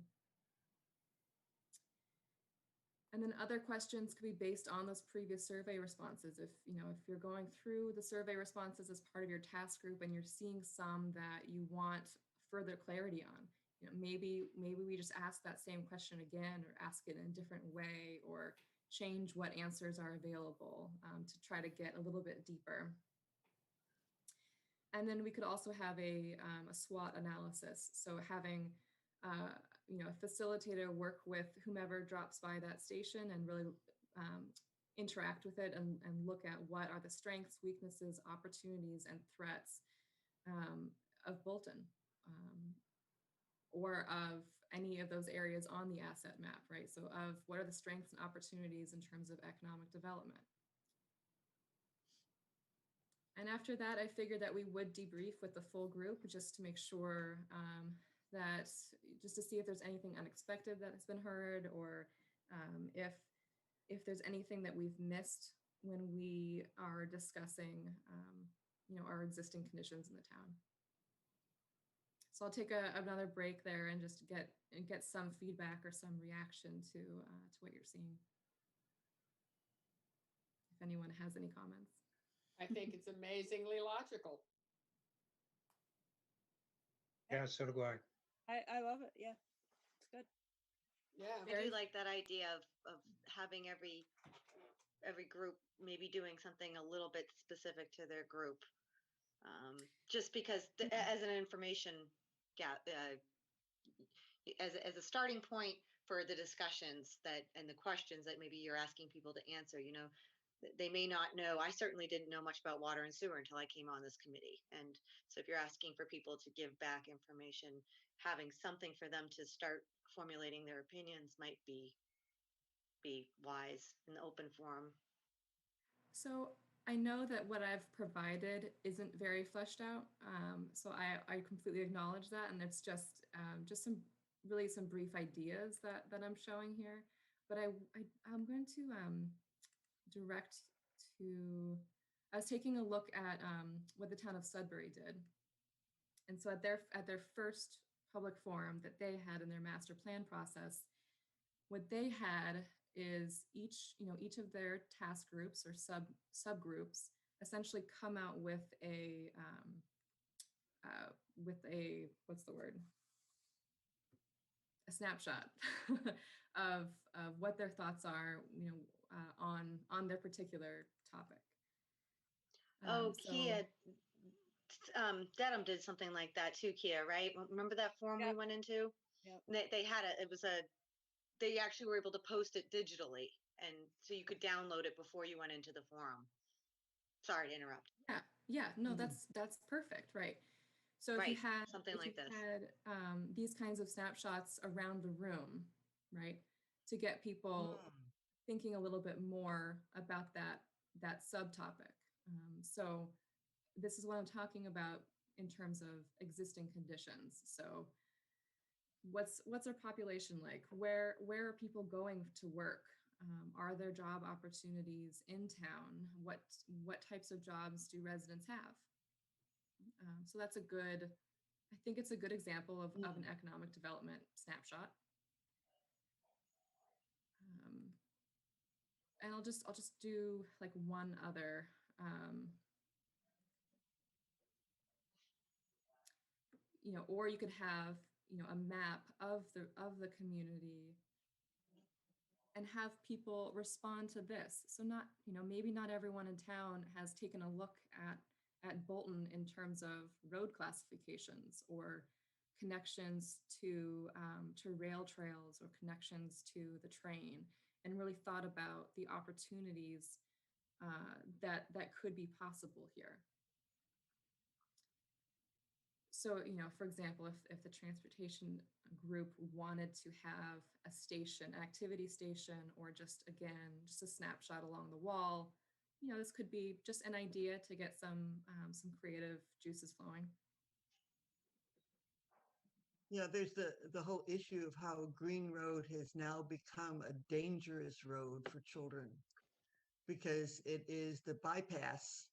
And then other questions could be based on those previous survey responses. If you're going through the survey responses as part of your task group and you're seeing some that you want further clarity on, maybe we just ask that same question again, or ask it in a different way, or change what answers are available to try to get a little bit deeper. And then we could also have a SWOT analysis. So having a facilitator work with whomever drops by that station and really interact with it and look at what are the strengths, weaknesses, opportunities, and threats of Bolton, or of any of those areas on the asset map, right? So of what are the strengths and opportunities in terms of economic development. And after that, I figured that we would debrief with the full group just to make sure that, just to see if there's anything unexpected that has been heard, or if there's anything that we've missed when we are discussing, our existing conditions in the town. So I'll take another break there and just get some feedback or some reaction to what you're seeing. If anyone has any comments. I think it's amazingly logical. Yeah, so do I. I love it. Yeah, it's good. Yeah. I do like that idea of having every group maybe doing something a little bit specific to their group. Just because as an information gap, as a starting point for the discussions and the questions that maybe you're asking people to answer, they may not know. I certainly didn't know much about water and sewer until I came on this committee. And so if you're asking for people to give back information, having something for them to start formulating their opinions might be wise in the open forum. So I know that what I've provided isn't very fleshed out. So I completely acknowledge that. And it's just some brief ideas that I'm showing here. But I'm going to direct to, I was taking a look at what the town of Sudbury did. And so at their first public forum that they had in their master plan process, what they had is each of their task groups or subgroups essentially come out with a what's the word? A snapshot of what their thoughts are, on their particular topic. Kia, Dedham did something like that too, Kia, right? Remember that forum we went into? Yep. They actually were able to post it digitally, and so you could download it before you went into the forum. Sorry to interrupt. Yeah, no, that's perfect, right? So if you had something like this, these kinds of snapshots around the room, right, to get people thinking a little bit more about that subtopic. So this is what I'm talking about in terms of existing conditions. So what's our population like? Where are people going to work? Are there job opportunities in town? What types of jobs do residents have? So that's I think it's a good example of an economic development snapshot. And I'll just do like one other. Or you could have a map of the community and have people respond to this. So maybe not everyone in town has taken a look at Bolton in terms of road classifications or connections to rail trails or connections to the train, and really thought about the opportunities that could be possible here. So, for example, if the transportation group wanted to have a station, an activity station, or just a snapshot along the wall, this could be just an idea to get some creative juices flowing. Yeah, there's the whole issue of how Green Road has now become a dangerous road for children because it is the bypass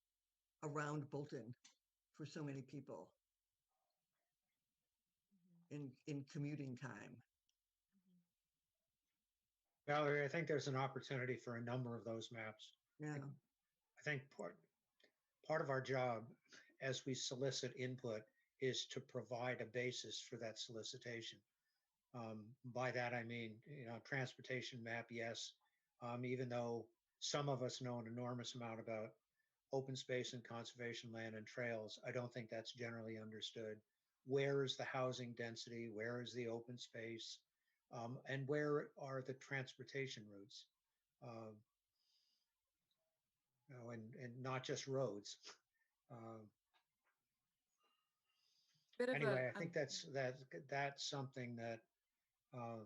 around Bolton for so many people in commuting time. Valerie, I think there's an opportunity for a number of those maps. Yeah. I think part of our job as we solicit input is to provide a basis for that solicitation. By that, I mean, transportation map, yes. Even though some of us know an enormous amount about open space and conservation land and trails, I don't think that's generally understood. Where is the housing density? Where is the open space? And where are the transportation routes? And not just roads. Anyway, I think that's something that uh,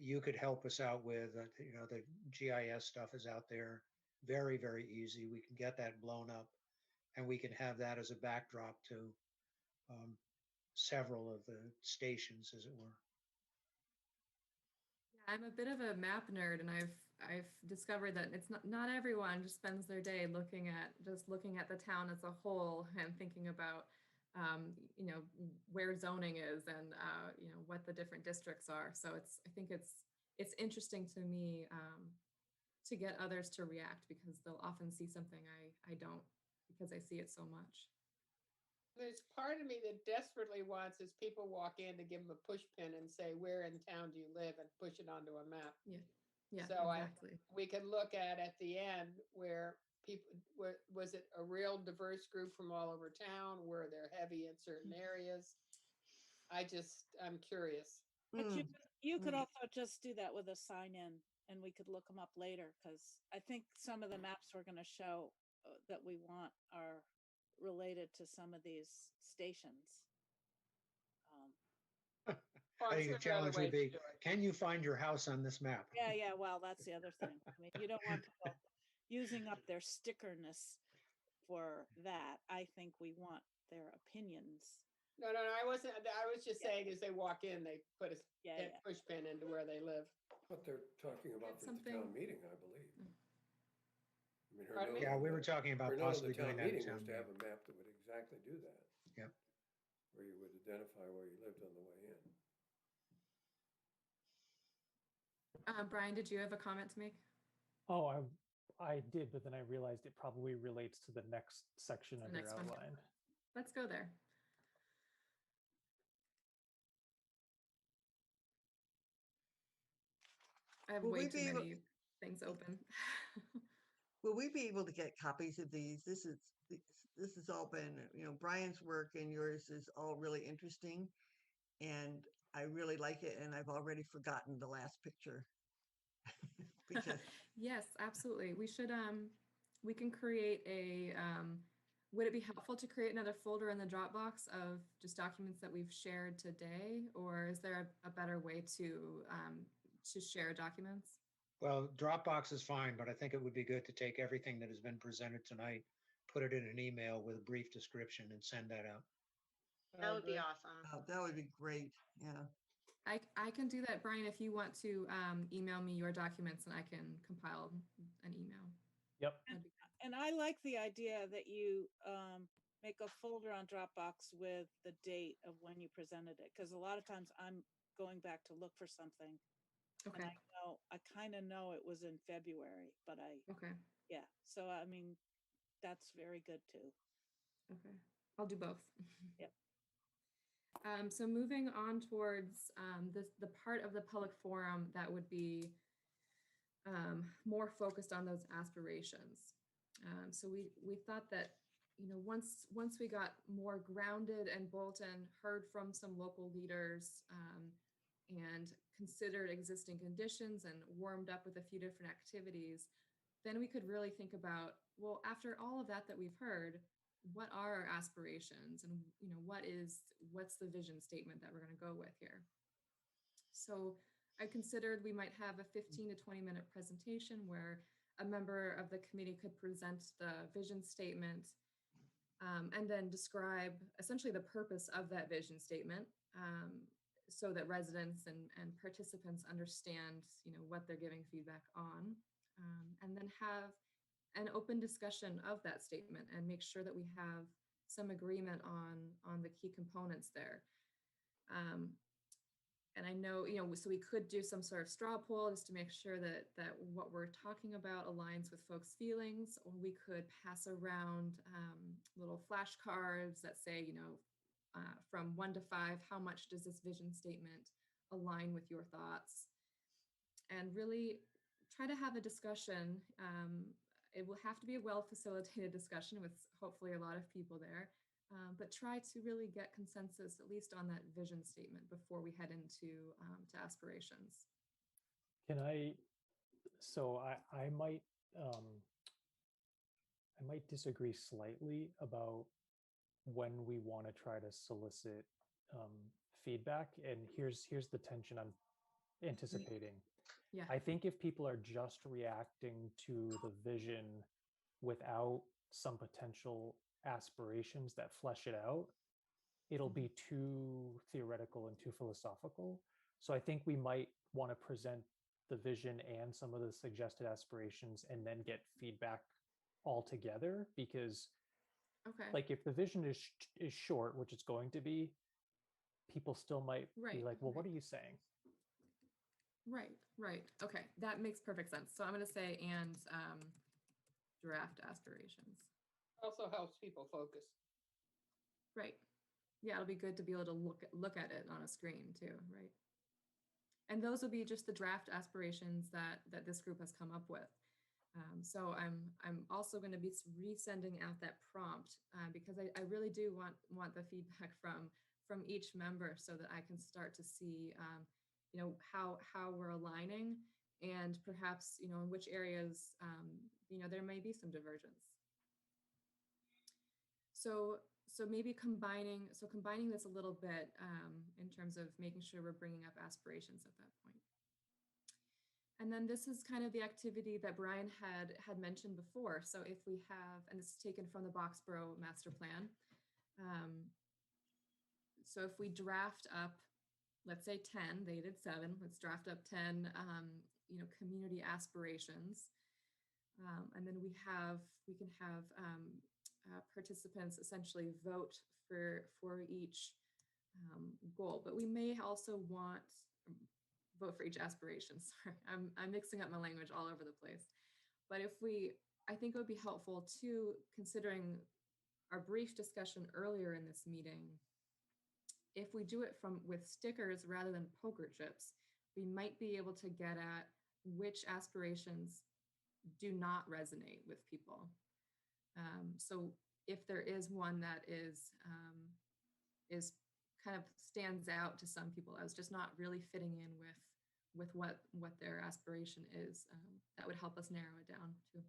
you could help us out with. The GIS stuff is out there, very, very easy. We can get that blown up, and we can have that as a backdrop to um, several of the stations, as it were. I'm a bit of a map nerd, and I've discovered that it's not everyone just spends their day looking at the town as a whole and thinking about where zoning is and what the different districts are. So I think it's interesting to me to get others to react, because they'll often see something I don't, because I see it so much. There's part of me that desperately wants, as people walk in, to give them a push pin and say, where in town do you live, and push it onto a map. Yeah, So exactly. we could look at the end where people, was it a real diverse group from all over town? Were they heavy in certain areas? I'm curious. But Mm, you could mm. also just do that with a sign in, and we could look them up later, because I think some of the maps we're going to show that we want are related to some of these stations. Oh, I I'm think sure the there are other challenge would ways to be, do it. can you find your house on this map? Yeah, well, that's the other thing. I mean, you don't want people using up their stickerness for that. I think we want their opinions. No, I wasn't. I was just Yeah. saying, as they walk in, they put a Yeah. push pin into where they live. What they're talking about That's for the town something- meeting, I believe. I mean, her Pardon me? note Yeah, on we the- were talking about her note on possibly the town doing that. meeting at was town to have meeting. a map that would exactly do that. Yep. Where you would identify where you lived on the way in. Brian, did you have a comment to make? Oh, I did, but then I realized it probably relates to the next section of The your next one. outline. Let's go there. I have Will way we too be able- many things open. Will we be able to get copies of these? This has all been, Brian's work and yours is all really interesting. And I really like it. And I've already forgotten the last picture. Because Yes, absolutely. We can create would it be helpful to create another folder in the Dropbox of just documents that we've shared today? Or is there a better way to share documents? Well, Dropbox is fine, but I think it would be good to take everything that has been presented tonight, put it in an email with a brief description and send that out. That would be agree. awesome. that would be great. Yeah. I can do that, Brian, if you want to email me your documents and I can compile an email. Yep. That'd be And I like the idea that you make a folder on Dropbox with the date of when you presented it, because a lot of times I'm going back to look for something. Okay. And I kind of know it was in February, but Okay. yeah. So, I mean, that's very good too. Okay. I'll do both. Yep. So moving on towards the part of the public forum that would be more focused on those aspirations. So we thought that, once we got more grounded and Bolton heard from some local leaders and considered existing conditions and warmed up with a few different activities, then we could really think about, well, after all of that we've heard, what are our aspirations, and what's the vision statement that we're going to go with here. So I considered we might have a 15 to 20 minute presentation where a member of the committee could present the vision statement and then describe essentially the purpose of that vision statement, so that residents and participants understand what they're giving feedback on, and then have an open discussion of that statement and make sure that we have some agreement on the key components there. And I know, so we could do some sort of straw poll just to make sure that what we're talking about aligns with folks' feelings, or we could pass around little flashcards that say, from 1 to 5, how much does this vision statement align with your thoughts? And really try to have a discussion. It will have to be a well-facilitated discussion with hopefully a lot of people there. But try to really get consensus, at least on that vision statement, before we head into to aspirations. I might disagree slightly about when we want to try to solicit feedback, and here's the tension I'm anticipating. Yeah. I think if people are just reacting to the vision without some potential aspirations that flesh it out, it'll be too theoretical and too philosophical. So I think we might want to present the vision and some of the suggested aspirations and then get feedback all together, because Okay. like if the vision is short, which it's going to be, people still might be Right, like, well, what right. are you saying? Right. Okay, that makes perfect sense. So I'm going to say, and draft aspirations. Also helps people focus. Right. Yeah, it'll be good to be able to look at it on a screen too, right? And those will be just the draft aspirations that this group has come up with. So I'm also going to be resending out that prompt because I really do want the feedback from each member so that I can start to see how we're aligning, and perhaps in which areas there may be some divergence. So maybe combining this a little bit in terms of making sure we're bringing up aspirations at that point. And then this is kind of the activity that Brian had mentioned before. So if we have, and this is taken from the Boxborough Master Plan. So if we draft up, let's say 10, they did 7, let's draft up 10, community aspirations. And then we can have participants essentially vote for each goal, but we may also want vote for each aspiration. Sorry, I'm mixing up my language all over the place. But I think it would be helpful too, considering our brief discussion earlier in this meeting, if we do it with stickers rather than poker chips, we might be able to get at which aspirations do not resonate with people. So if there is one that is kind of stands out to some people as just not really fitting in with what their aspiration is, that would help us narrow it down too.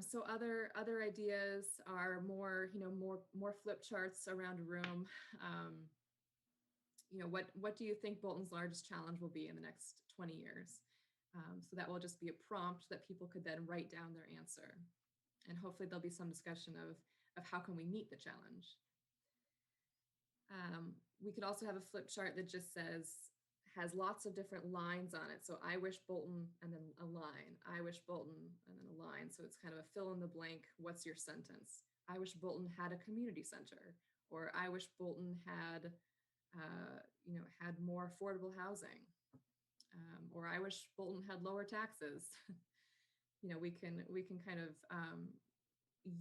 So other ideas are more flip charts around a room. What do you think Bolton's largest challenge will be in the next 20 years? So that will just be a prompt that people could then write down their answer. And hopefully there'll be some discussion of how can we meet the challenge. We could also have a flip chart that just has lots of different lines on it. So I wish Bolton, and then a line. I wish Bolton, and then a line. So it's kind of a fill in the blank. What's your sentence? I wish Bolton had a community center, or I wish Bolton had, had more affordable housing, or I wish Bolton had lower taxes. We can kind of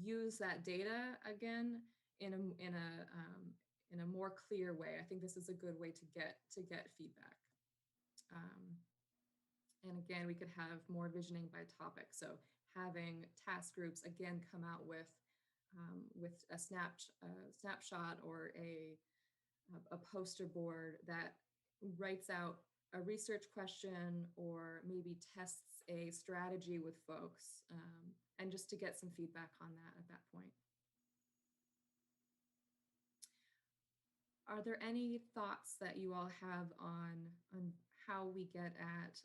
use that data again in a more clear way. I think this is a good way to get feedback. And again, we could have more visioning by topic. So having task groups again come out with a snapshot or a poster board that writes out a research question or maybe tests a strategy with folks, and just to get some feedback on that at that point. Are there any thoughts that you all have on how we get at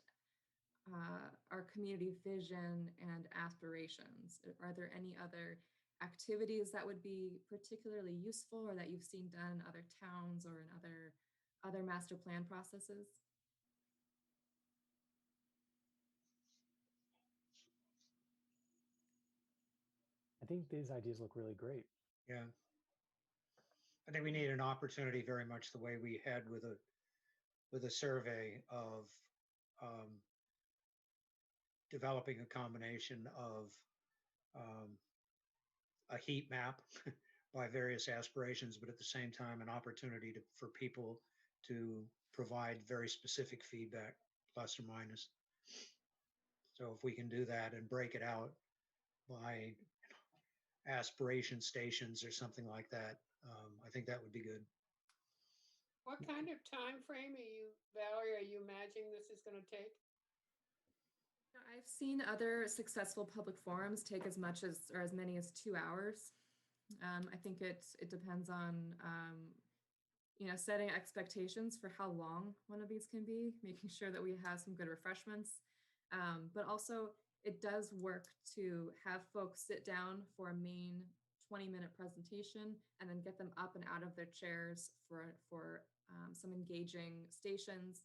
our community vision and aspirations? Are there any other activities that would be particularly useful or that you've seen done in other towns or in other master plan processes? I think these ideas look really great. Yeah. I think we need an opportunity very much the way we had with a survey of developing a combination of a heat map by various aspirations, but at the same time, an opportunity for people to provide very specific feedback, plus or minus. So if we can do that and break it out by aspiration stations or something like that, I think that would be good. What kind of time frame Valerie, are you imagining this is going to take? I've seen other successful public forums take as much as, or as many as 2 hours. I think it depends on setting expectations for how long one of these can be, making sure that we have some good refreshments. But also, it does work to have folks sit down for a main 20-minute presentation and then get them up and out of their chairs for some engaging stations,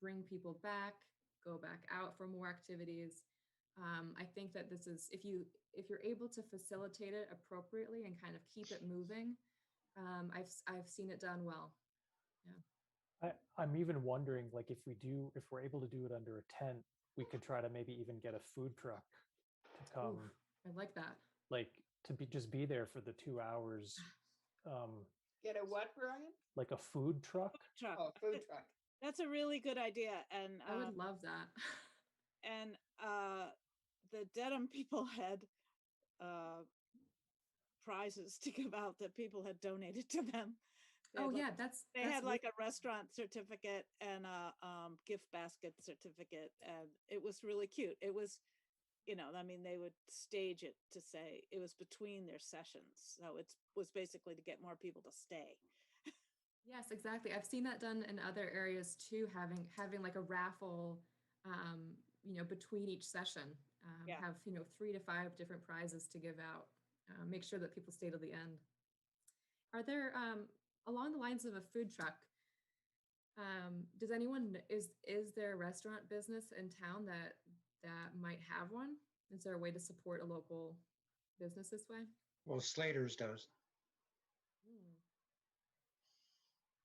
bring people back, go back out for more activities. I think that this is, if you're able to facilitate it appropriately and kind of keep it moving, I've seen it done well. I'm even wondering, like, if we're able to do it under a tent, we could try to maybe even get a food truck to come. Oof, I like that. Like to just be there for the 2 hours. Get a what, Brian? Like a food truck. Truck. Oh, food truck. That's a really good idea. And I would love that. and the Dedham people had prizes to give out that people had donated to them. Oh yeah, they had like a restaurant certificate and a gift basket certificate, and it was really cute. It was, I mean, they would stage it to say it was between their sessions, so it was basically to get more people to stay. Yes, exactly. I've seen that done in other areas too, having like a raffle, between each session. Have 3 to 5 different prizes to give out. Make sure that people stay till the end. Are there along the lines of a food truck? Does anyone is there a restaurant business in town that might have one? Is there a way to support a local business this way? Well, Slater's does.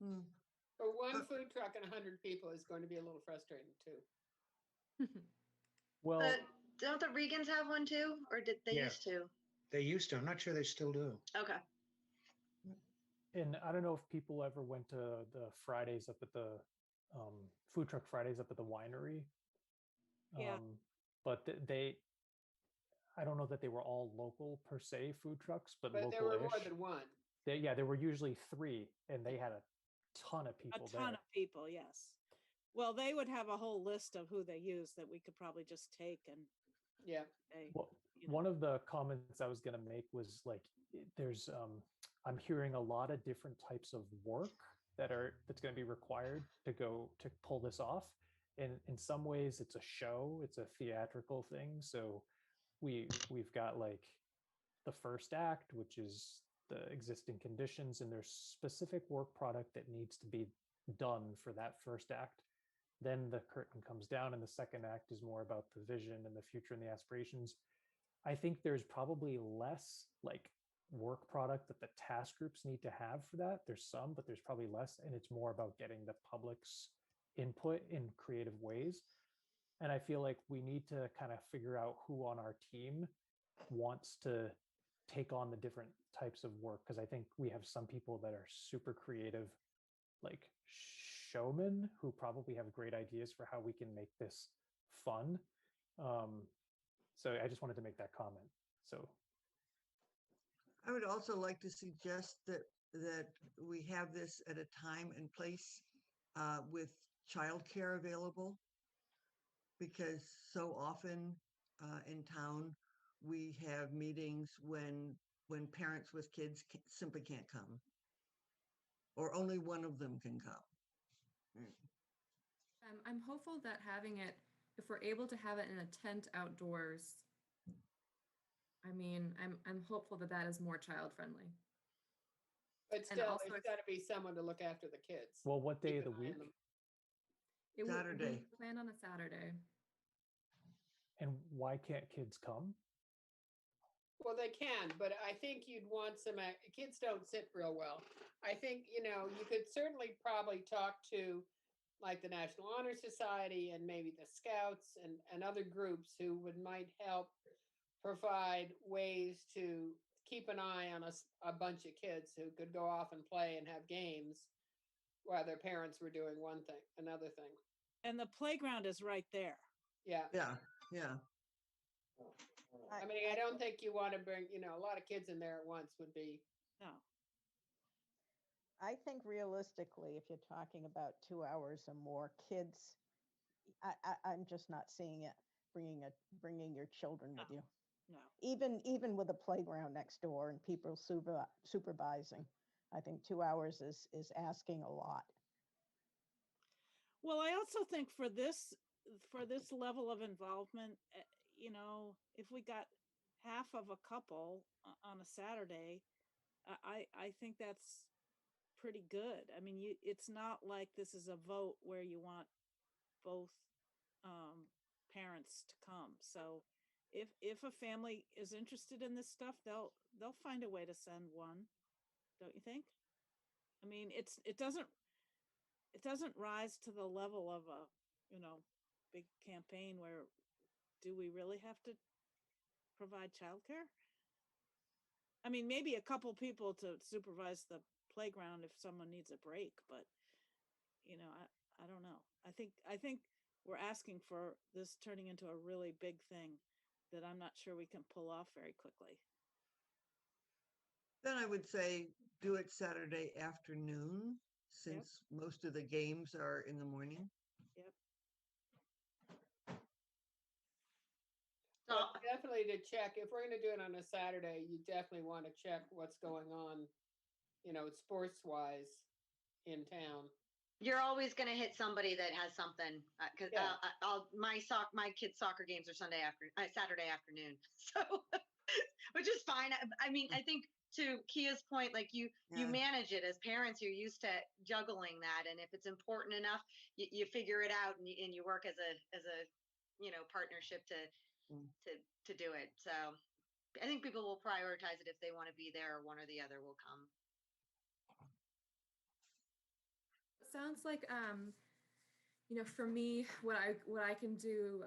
But one food truck and 100 people is going to be a little frustrating too. Well, Don't the Regans have one too, or did they Yeah. used to? They used to. I'm not sure they still do. Okay. and I don't know if people ever went to the Fridays up at the food truck Fridays up at the winery. Yeah. But I don't know that they were all local per se food trucks, but But there were more local-ish. than one. There were usually 3, and they had a ton of people A ton there. of people, yes. Well, they would have a whole list of who they use that we could probably just take and Yeah. say, Well, one of the comments I was going to make was like, there's, I'm hearing a lot of different types of work that's going to be required to pull this off. And in some ways it's a show, it's a theatrical thing. So we've got like the first act, which is the existing conditions, and there's specific work product that needs to be done for that first act. Then the curtain comes down and the second act is more about the vision and the future and the aspirations. I think there's probably less like work product that the task groups need to have for that. There's some, but there's probably less, and it's more about getting the public's input in creative ways. And I feel like we need to kind of figure out who on our team wants to take on the different types of work, because I think we have some people that are super creative, like showmen, who probably have great ideas for how we can make this fun. So I just wanted to make that comment. So I would also like to suggest that we have this at a time and place with childcare available, because so often in town we have meetings when parents with kids simply can't come, or only one of them can come. I'm hopeful that having it, if we're able to have it in a tent outdoors, I mean, I'm hopeful that that is more child friendly. But still, there's got to be someone to look after the kids. well, what day of Keep the an eye week? on them. It Saturday. we planned on a Saturday. And why can't kids come? Well, they can, but I think you'd want some, kids don't sit real well. I think, you could certainly probably talk to like the National Honor Society and maybe the Scouts and other groups who might help provide ways to keep an eye on a bunch of kids who could go off and play and have games while their parents were doing another thing. and the playground is right there. Yeah. Yeah. I mean, I don't think you want to bring, a lot of kids in there at once would be. No. I think realistically, if you're talking about 2 hours or more, kids, I'm just not seeing it bringing your children with you. No. Even with a playground next door and people supervising, I think 2 hours is asking a lot. Well, I also think for this level of involvement, you know, if we got half of a couple on a Saturday, I think that's pretty good. I mean, it's not like this is a vote where you want both parents to come. So if a family is interested in this stuff, they'll find a way to send one, don't you think? I mean, it doesn't rise to the level of a, you know, big campaign where do we really have to provide childcare? I mean, maybe a couple people to supervise the playground if someone needs a break, but you know, I don't know. I think we're asking for this turning into a really big thing that I'm not sure we can pull off very quickly. Then I would say do it Saturday afternoon, since most of the games are in the morning. Yep. So But definitely to check, if we're gonna do it on a Saturday, you definitely want to check what's going on, you know, sports wise in town. you're always going to hit somebody that has something. Cause Yeah. my kids' soccer games are Saturday afternoon. So, which is fine. I mean, I think to Kia's point, like you Yeah. manage it as parents, you're used to juggling that. And if it's important enough, you figure it out and you work as a, you know, partnership to do it. So I think people will prioritize it if they want to be there, or one or the other will come. Sounds like, you know, for me, what I can do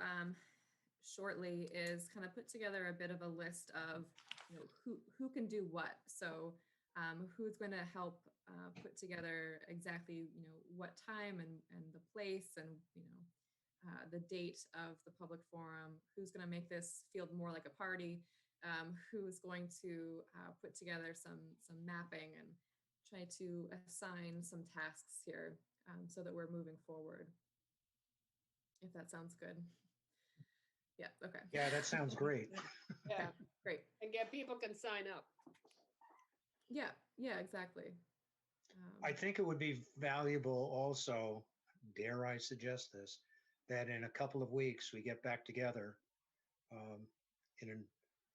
shortly is kind of put together a bit of a list of, you know, who can do what. So who's going to help put together exactly, you know, what time and the place and, you know, the date of the public forum, who's going to make this feel more like a party, who's going to put together some mapping and try to assign some tasks here so that we're moving forward. If that sounds good. Yeah, okay. Yeah, that sounds great. Yeah, Great. and people can sign up. Yeah, exactly. I think it would be valuable also, dare I suggest this, that in a couple of weeks we get back together in an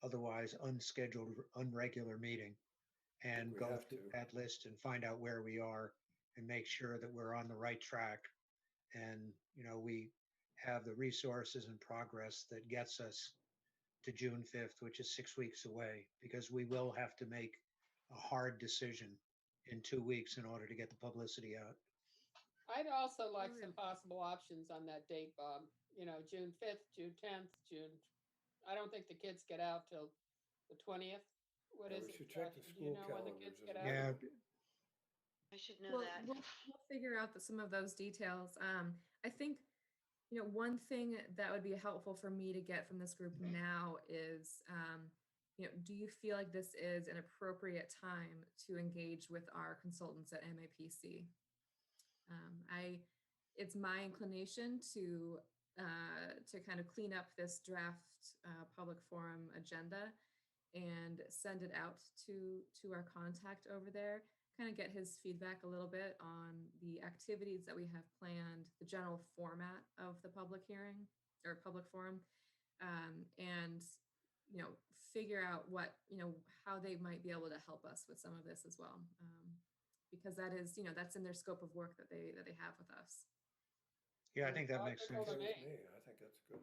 otherwise unscheduled, unregular meeting and we go have through to. that list and find out where we are and make sure that we're on the right track. And, you know, we have the resources and progress that gets us to June 5th, which is 6 weeks away, because we will have to make a hard decision in 2 weeks in order to get the publicity out. I'd also like some possible options on that date, Bob. You know, June 5th, June 10th, I don't think the kids get out till the 20th. What Yeah, is we it? should check the Gretchen? Do you school know when the calendars kids as get well. out? Yeah, I should know that. We'll figure out some of those details. I think, you know, one thing that would be helpful for me to get from this group now is, you know, do you feel like this is an appropriate time to engage with our consultants at MAPC? It's my inclination to kind of clean up this draft public forum agenda and send it out to our contact over there, kind of get his feedback a little bit on the activities that we have planned, the general format of the public hearing or public forum, and, you know, figure out what, you know, how they might be able to help us with some of this as well. Because that is, you know, that's in their scope of work that they have with us. yeah, I think that makes Logical sense. to That was me. me. I think that's good.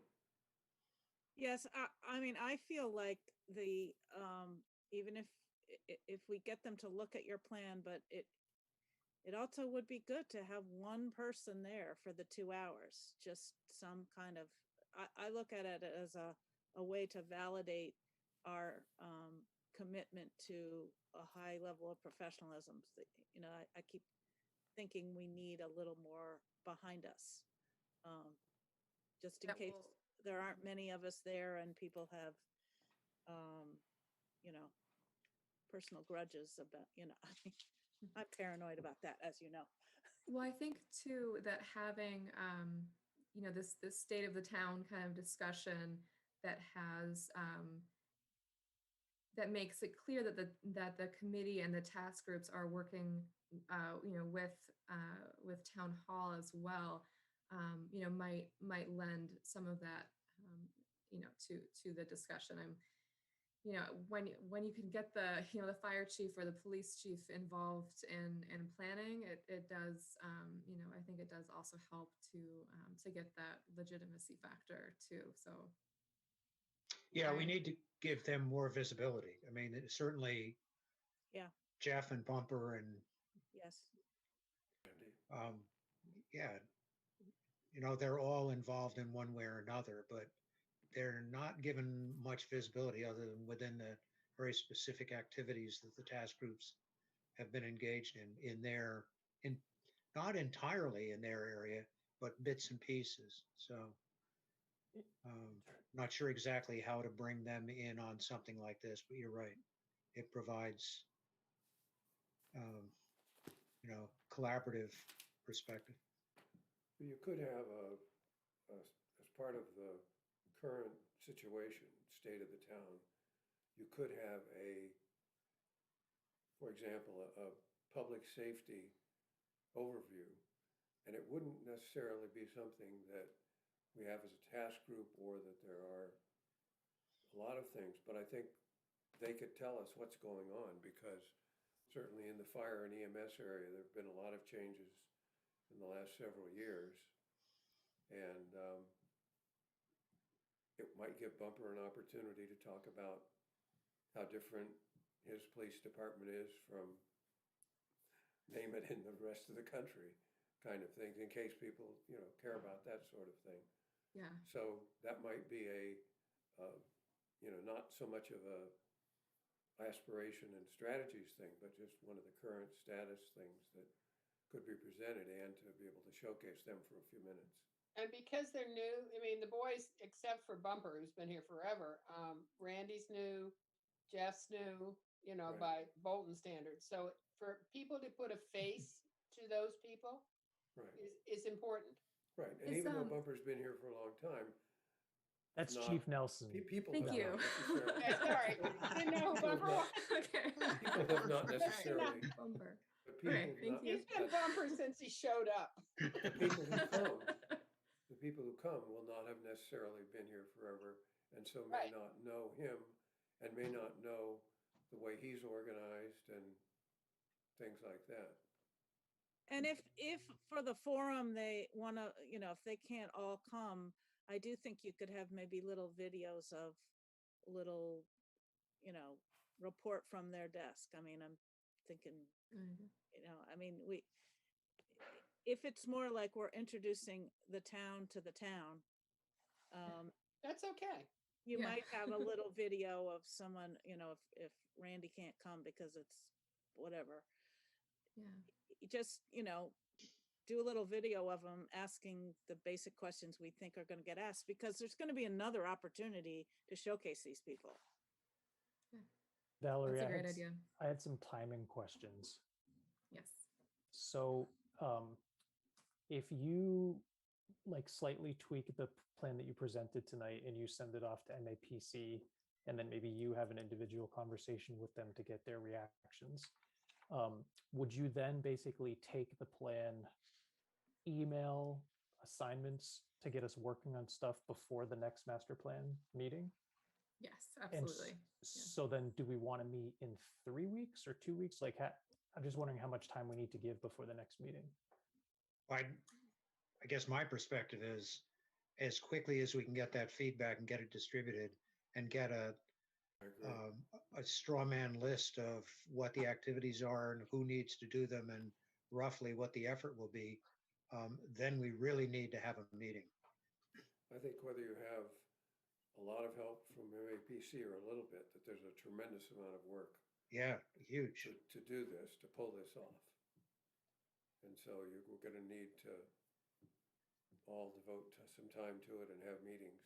Yes, I mean, I feel like the even if we get them to look at your plan, but it also would be good to have one person there for the 2 hours, just some kind of, I look at it as a way to validate our commitment to a high level of professionalism. You know, I keep thinking we need a little more behind us, just in case there aren't many of us there and people have, you know, personal grudges about, you know, I'm paranoid about that, as you know. Well, I think too that having, you know, this state of the town kind of discussion that has, that makes it clear that the committee and the task groups are working, with town hall as well, might lend some of that, to the discussion. When you can get the fire chief or the police chief involved in planning, it does, I think it does also help to get that legitimacy factor too. So Yeah, we I- need to give them more visibility. I mean, certainly Yeah. Jeff and Bumper and, Yes. um, yeah, they're all involved in one way or another, but they're not given much visibility other than within the very specific activities that the task groups have been engaged in not entirely in their area, but bits and pieces. So, not sure exactly how to bring them in on something like this, but you're right. It provides, um, collaborative perspective. You could have as part of the current situation, state of the town, you could have for example, a public safety overview, and it wouldn't necessarily be something that we have as a task group or that there are a lot of things, but I think they could tell us what's going on, because certainly in the fire and EMS area, there have been a lot of changes in the last several years. And it might give Bumper an opportunity to talk about how different his police department is from, name it, in the rest of the country, kind of things, in case people, care about that sort of thing. yeah. So that might be not so much of a aspiration and strategies thing, but just one of the current status things that could be presented, and to be able to showcase them for a few minutes. And because they're new, I mean, the boys, except for Bumper, who's been here forever, Randy's new, Jeff's new, Right. by Bolton standards. So for people to put a face to those people Right, is important. right. And Is, even though Bumper's been here for a long time, That's not- Chief Nelson. people Thank have you. not necessarily. Yeah, sorry, didn't know who People have Bumper not- was. Okay. People have not necessarily, Bumper. but people Okay, have thank not- you. He's been Bumper since he showed up. The people who come will not have necessarily been here forever, and so may Right. not know him, and may not know the way he's organized and things like that. And if for the forum, they want to, if they can't all come, I do think you could have maybe little videos of little, report from their desk. I mean, I'm thinking, I mean, if it's more like we're introducing the town to the town, That's okay. you Yeah. might have a little video of someone, if Randy can't come because it's whatever, Yeah. just, do a little video of them asking the basic questions we think are going to get asked, because there's going to be another opportunity to showcase these people. Valerie, That's a great idea. I had some timing questions. Yes. So if you slightly tweak the plan that you presented tonight and you send it off to MAPC, and then maybe you have an individual conversation with them to get their reactions, would you then basically take the plan, email assignments to get us working on stuff before the next master plan meeting? Yes, And absolutely. so then do we want to meet in 3 weeks or 2 weeks? I'm just wondering how much time we need to give before the next meeting. I guess my perspective is, as quickly as we can get that feedback and get it distributed and get I agree. a straw man list of what the activities are and who needs to do them and roughly what the effort will be, then we really need to have a meeting. I think whether you have a lot of help from MAPC or a little bit, that there's a tremendous amount of work Yeah, huge. to do this, to pull this off. And so we're going to need to all devote some time to it and have meetings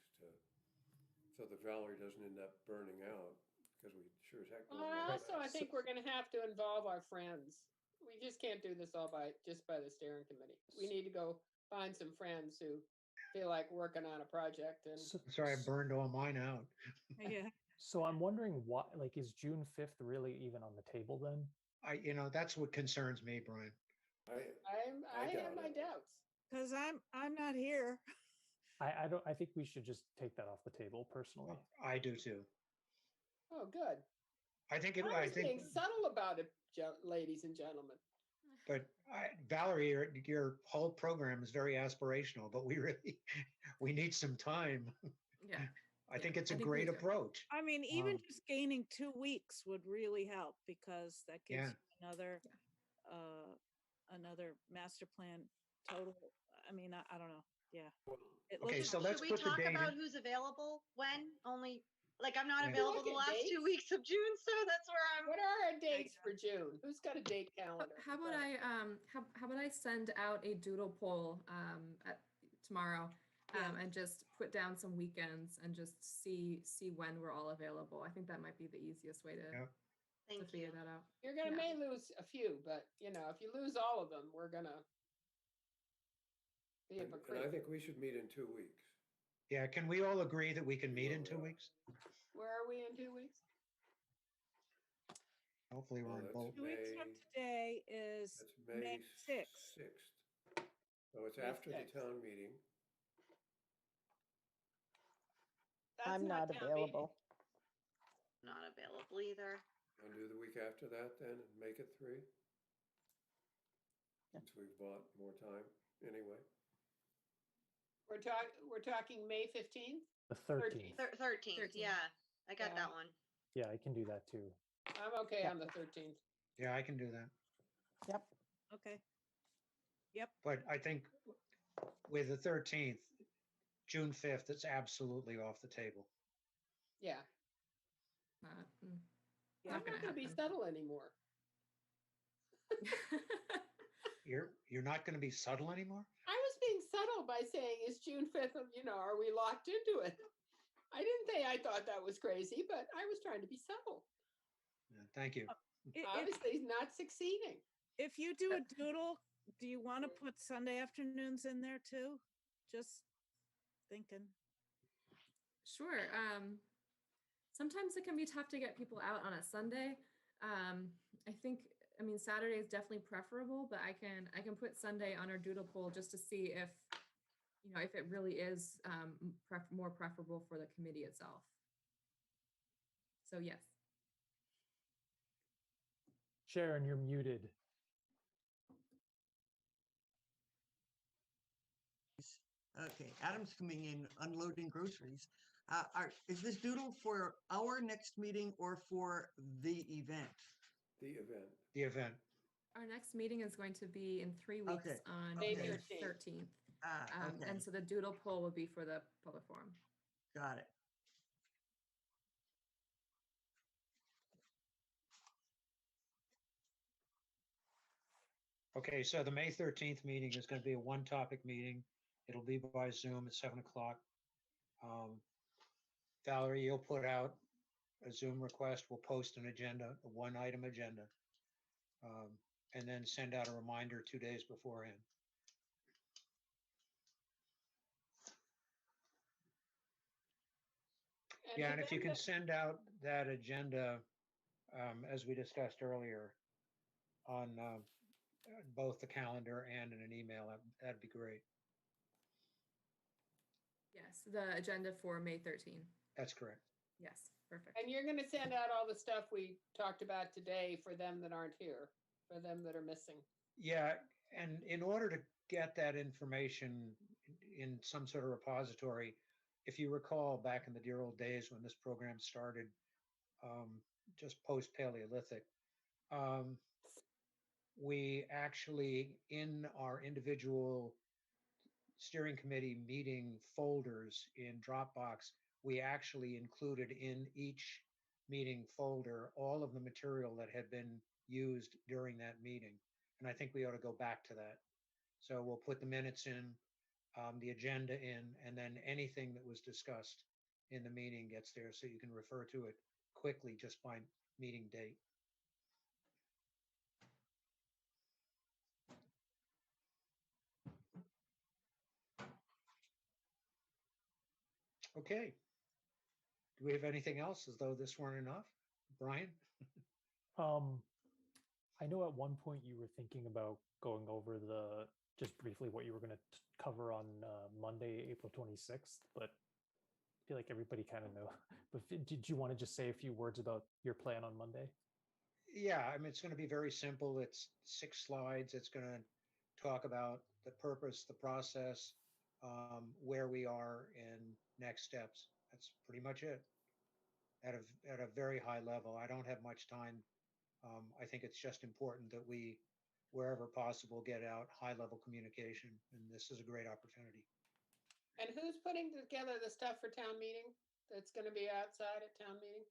so that Valerie doesn't end up burning out, because we sure as heck don't Well, want also, I that. think we're going to have to involve our friends. We just can't do this all by the steering committee. We need to go find some friends who feel like working on a project. And So, Sorry, I burned all mine out. Yeah. So I'm wondering what, like, is June 5th really even on the table then? That's what concerns me, Brian. I have doubt my it. doubts. Because I'm not here. I think we should just take that off the table personally. I do too. Oh, good. I think I was being subtle about it, ladies and gentlemen. but Valerie, your whole program is very aspirational, but we need some time. Yeah. I think it's a I think we great do. approach. I mean, even Um, just gaining 2 weeks would really help because that gives Yeah. you another master plan total. I mean, I don't know. Yeah. It Okay, looks so Should let's we put the talk date about in. who's available when? Only, like, I'm not Yeah. available Look the at last 2 dates. weeks of June, so that's where I'm. What are our dates for June? Who's got a date calendar? How about how about I send out a doodle poll tomorrow Yeah. and just put down some weekends and just see when we're all available. I think that might be the easiest way to Yeah. Thank figure you. that out. You're gonna Yeah. may lose a few, but if you lose all of them, we're gonna be And I think we should meet in 2 weeks. Yeah, can we all agree that we can meet in Well, 2 yeah. weeks? Where are we in 2 weeks? Hopefully we're in That's both. 2 weeks from May- today is That's May May 6th. 6th. So it's May after the 6th. town meeting. That's I'm not town meeting. available. Not available either. Want to do the week after that then and make it 3? Yeah. Since we've bought more time anyway. We're talking May 15th. The 13th. 13th, 13th. yeah, I got Yeah. that one. Yeah, I can do that too. I'm okay Yep. on the 13th. Yeah, I can do that. Yep. Okay. But I think with the 13th, June 5th, it's absolutely off the table. Yeah, Yeah. I'm not gonna be subtle anymore. You're not going to be subtle anymore? I was being subtle by saying, is June 5th, are we locked into it? I didn't say I thought that was crazy, but I was trying to be subtle. Yeah, thank you. Obviously not succeeding. If you do a doodle, do you want to put Sunday afternoons in there too? Just thinking. Sure. Sometimes it can be tough to get people out on a Sunday. I mean, Saturday is definitely preferable, but I can put Sunday on our doodle poll just to see if it really is more preferable for the committee itself. So yes. Sharon, you're muted. Okay, Adam's coming in, unloading groceries. Is this doodle for our next meeting or for the event? The event. The event. Our next meeting is going to be in 3 weeks Okay, on May May 13th. 13th. Okay, And so the doodle poll will be for the public forum. got it. Okay, so the May 13th meeting is going to be a one-topic meeting. It'll be by Zoom at 7 o'clock. Valerie, you'll put out a Zoom request. We'll post an agenda, a one-item agenda, and then send out a reminder 2 days beforehand. Yeah, and if you can send out that agenda, as we discussed earlier, on both the calendar and in an email, that'd be great. Yes, the agenda for May 13th. That's correct. Yes, perfect. And you're gonna send out all the stuff we talked about today for them that aren't here, for them that are missing. Yeah, and in order to get that information in some sort of repository, if you recall back in the dear old days when this program started, just post-Paleolithic, we actually, in our individual steering committee meeting folders in Dropbox, we actually included in each meeting folder all of the material that had been used during that meeting. And I think we ought to go back to that. So we'll put the minutes in, the agenda in, and then anything that was discussed in the meeting gets there so you can refer to it quickly just by meeting date. Okay. Do we have anything else as though this weren't enough? Brian? I know at one point you were thinking about going over just briefly what you were going to cover on Monday, April 26th, but I feel like everybody kind of know. But did you want to just say a few words about your plan on Monday? Yeah, I mean, it's going to be very simple. It's 6 slides. It's going to talk about the purpose, the process, where we are, and next steps. That's pretty much it at a very high level. I don't have much time. I think it's just important that we, wherever possible, get out high-level communication, and this is a great opportunity. And who's putting together the stuff for town meeting that's going to be outside at town meeting?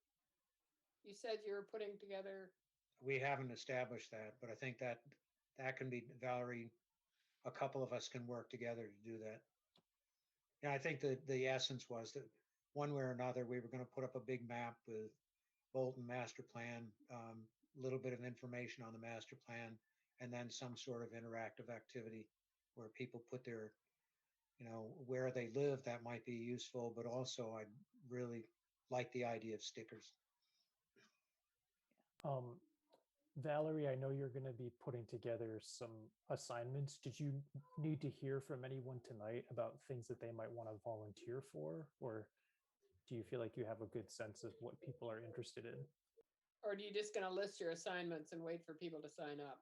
You said you were putting together. We haven't established that, but I think that can be, Valerie, a couple of us can work together to do that. Yeah, I think that the essence was that one way or another, we were going to put up a big map with Bolton master plan, little bit of information on the master plan, and then some sort of interactive activity where people put their, where they live. That might be useful, but also I really like the idea of stickers. Valerie, I know you're going to be putting together some assignments. Did you need to hear from anyone tonight about things that they might want to volunteer for? Or do you feel like you have a good sense of what people are interested in? Or are you just going to list your assignments and wait for people to sign up?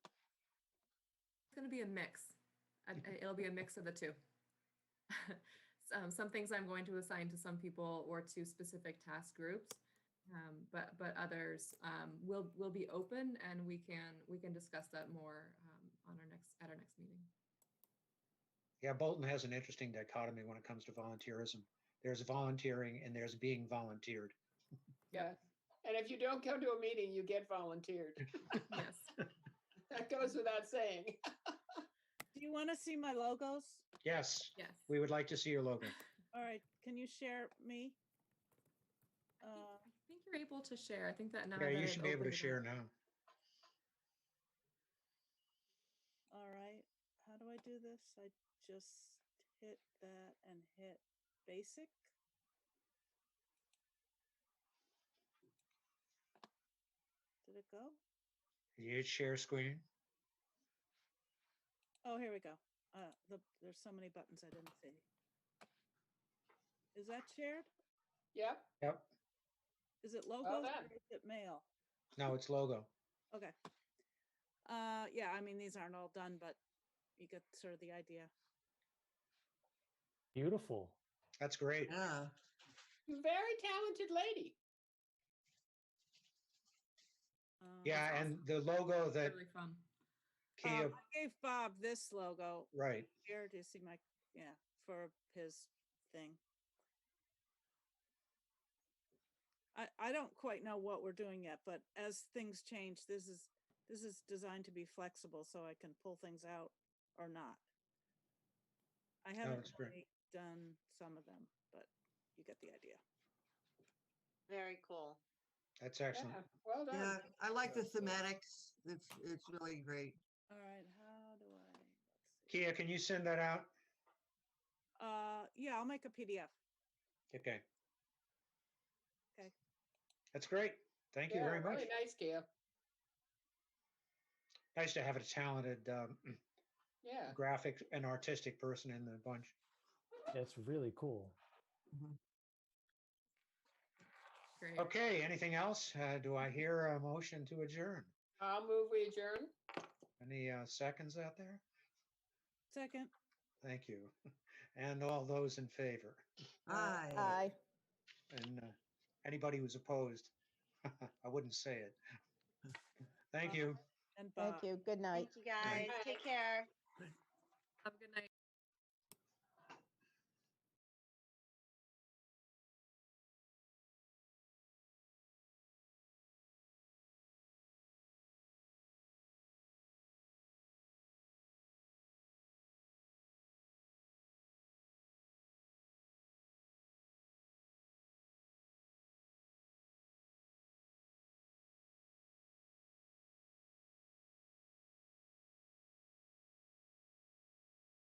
It's going to be a mix. It'll be a mix of the two. Some things I'm going to assign to some people or to specific task groups, but others will be open, and we can discuss that more at our next meeting. Yeah, Bolton has an interesting dichotomy when it comes to volunteerism. There's volunteering and there's being volunteered. Yeah. And if you don't come to a meeting, you get volunteered. Yes. That goes without saying. Do you want to see my logos? Yes, Yes. we would like to see your logo. All right, can you share me? I think you're able to share. I think that now. Yeah, that you I've should be able to opened it share up. now. All right, how do I do this? I just hit that and hit basic. Did it go? You share screen. Oh, here we go. There's so many buttons I didn't see. Is that shared? Yep. Yep. Is it logos Well or done. is it mail? No, it's logo. Okay. Yeah, I mean, these aren't all done, but you get sort of the idea. Beautiful. That's great. Yeah. Very talented lady. Yeah, That's and awesome. the logo that Really fun. Kia, I gave Bob this logo right. here. Do you see my, yeah, for his thing. I don't quite know what we're doing yet, but as things change, this is designed to be flexible so I can pull things out or not. I haven't that's great. really done some of them, but you get the idea. Very cool. That's excellent. Yeah. Well done. Yeah, I like the thematics. It's really great. All right, how do I, let's see. Kia, can you send that out? Yeah, I'll make a PDF. Okay. Okay. That's great. Thank you very much. Really nice, Kia. Nice to have a talented Yeah. graphic and artistic person in the bunch. It's really cool. Great. Okay, anything else? Do I hear a motion to adjourn? I'll move we adjourn. Any seconds out there? Second. Thank you. And all those in favor? Aye. Aye. And anybody who's opposed? I wouldn't say it. Thank you. And Bob. Thank you. Good night. Thank you, guys. Take care. Have a good night.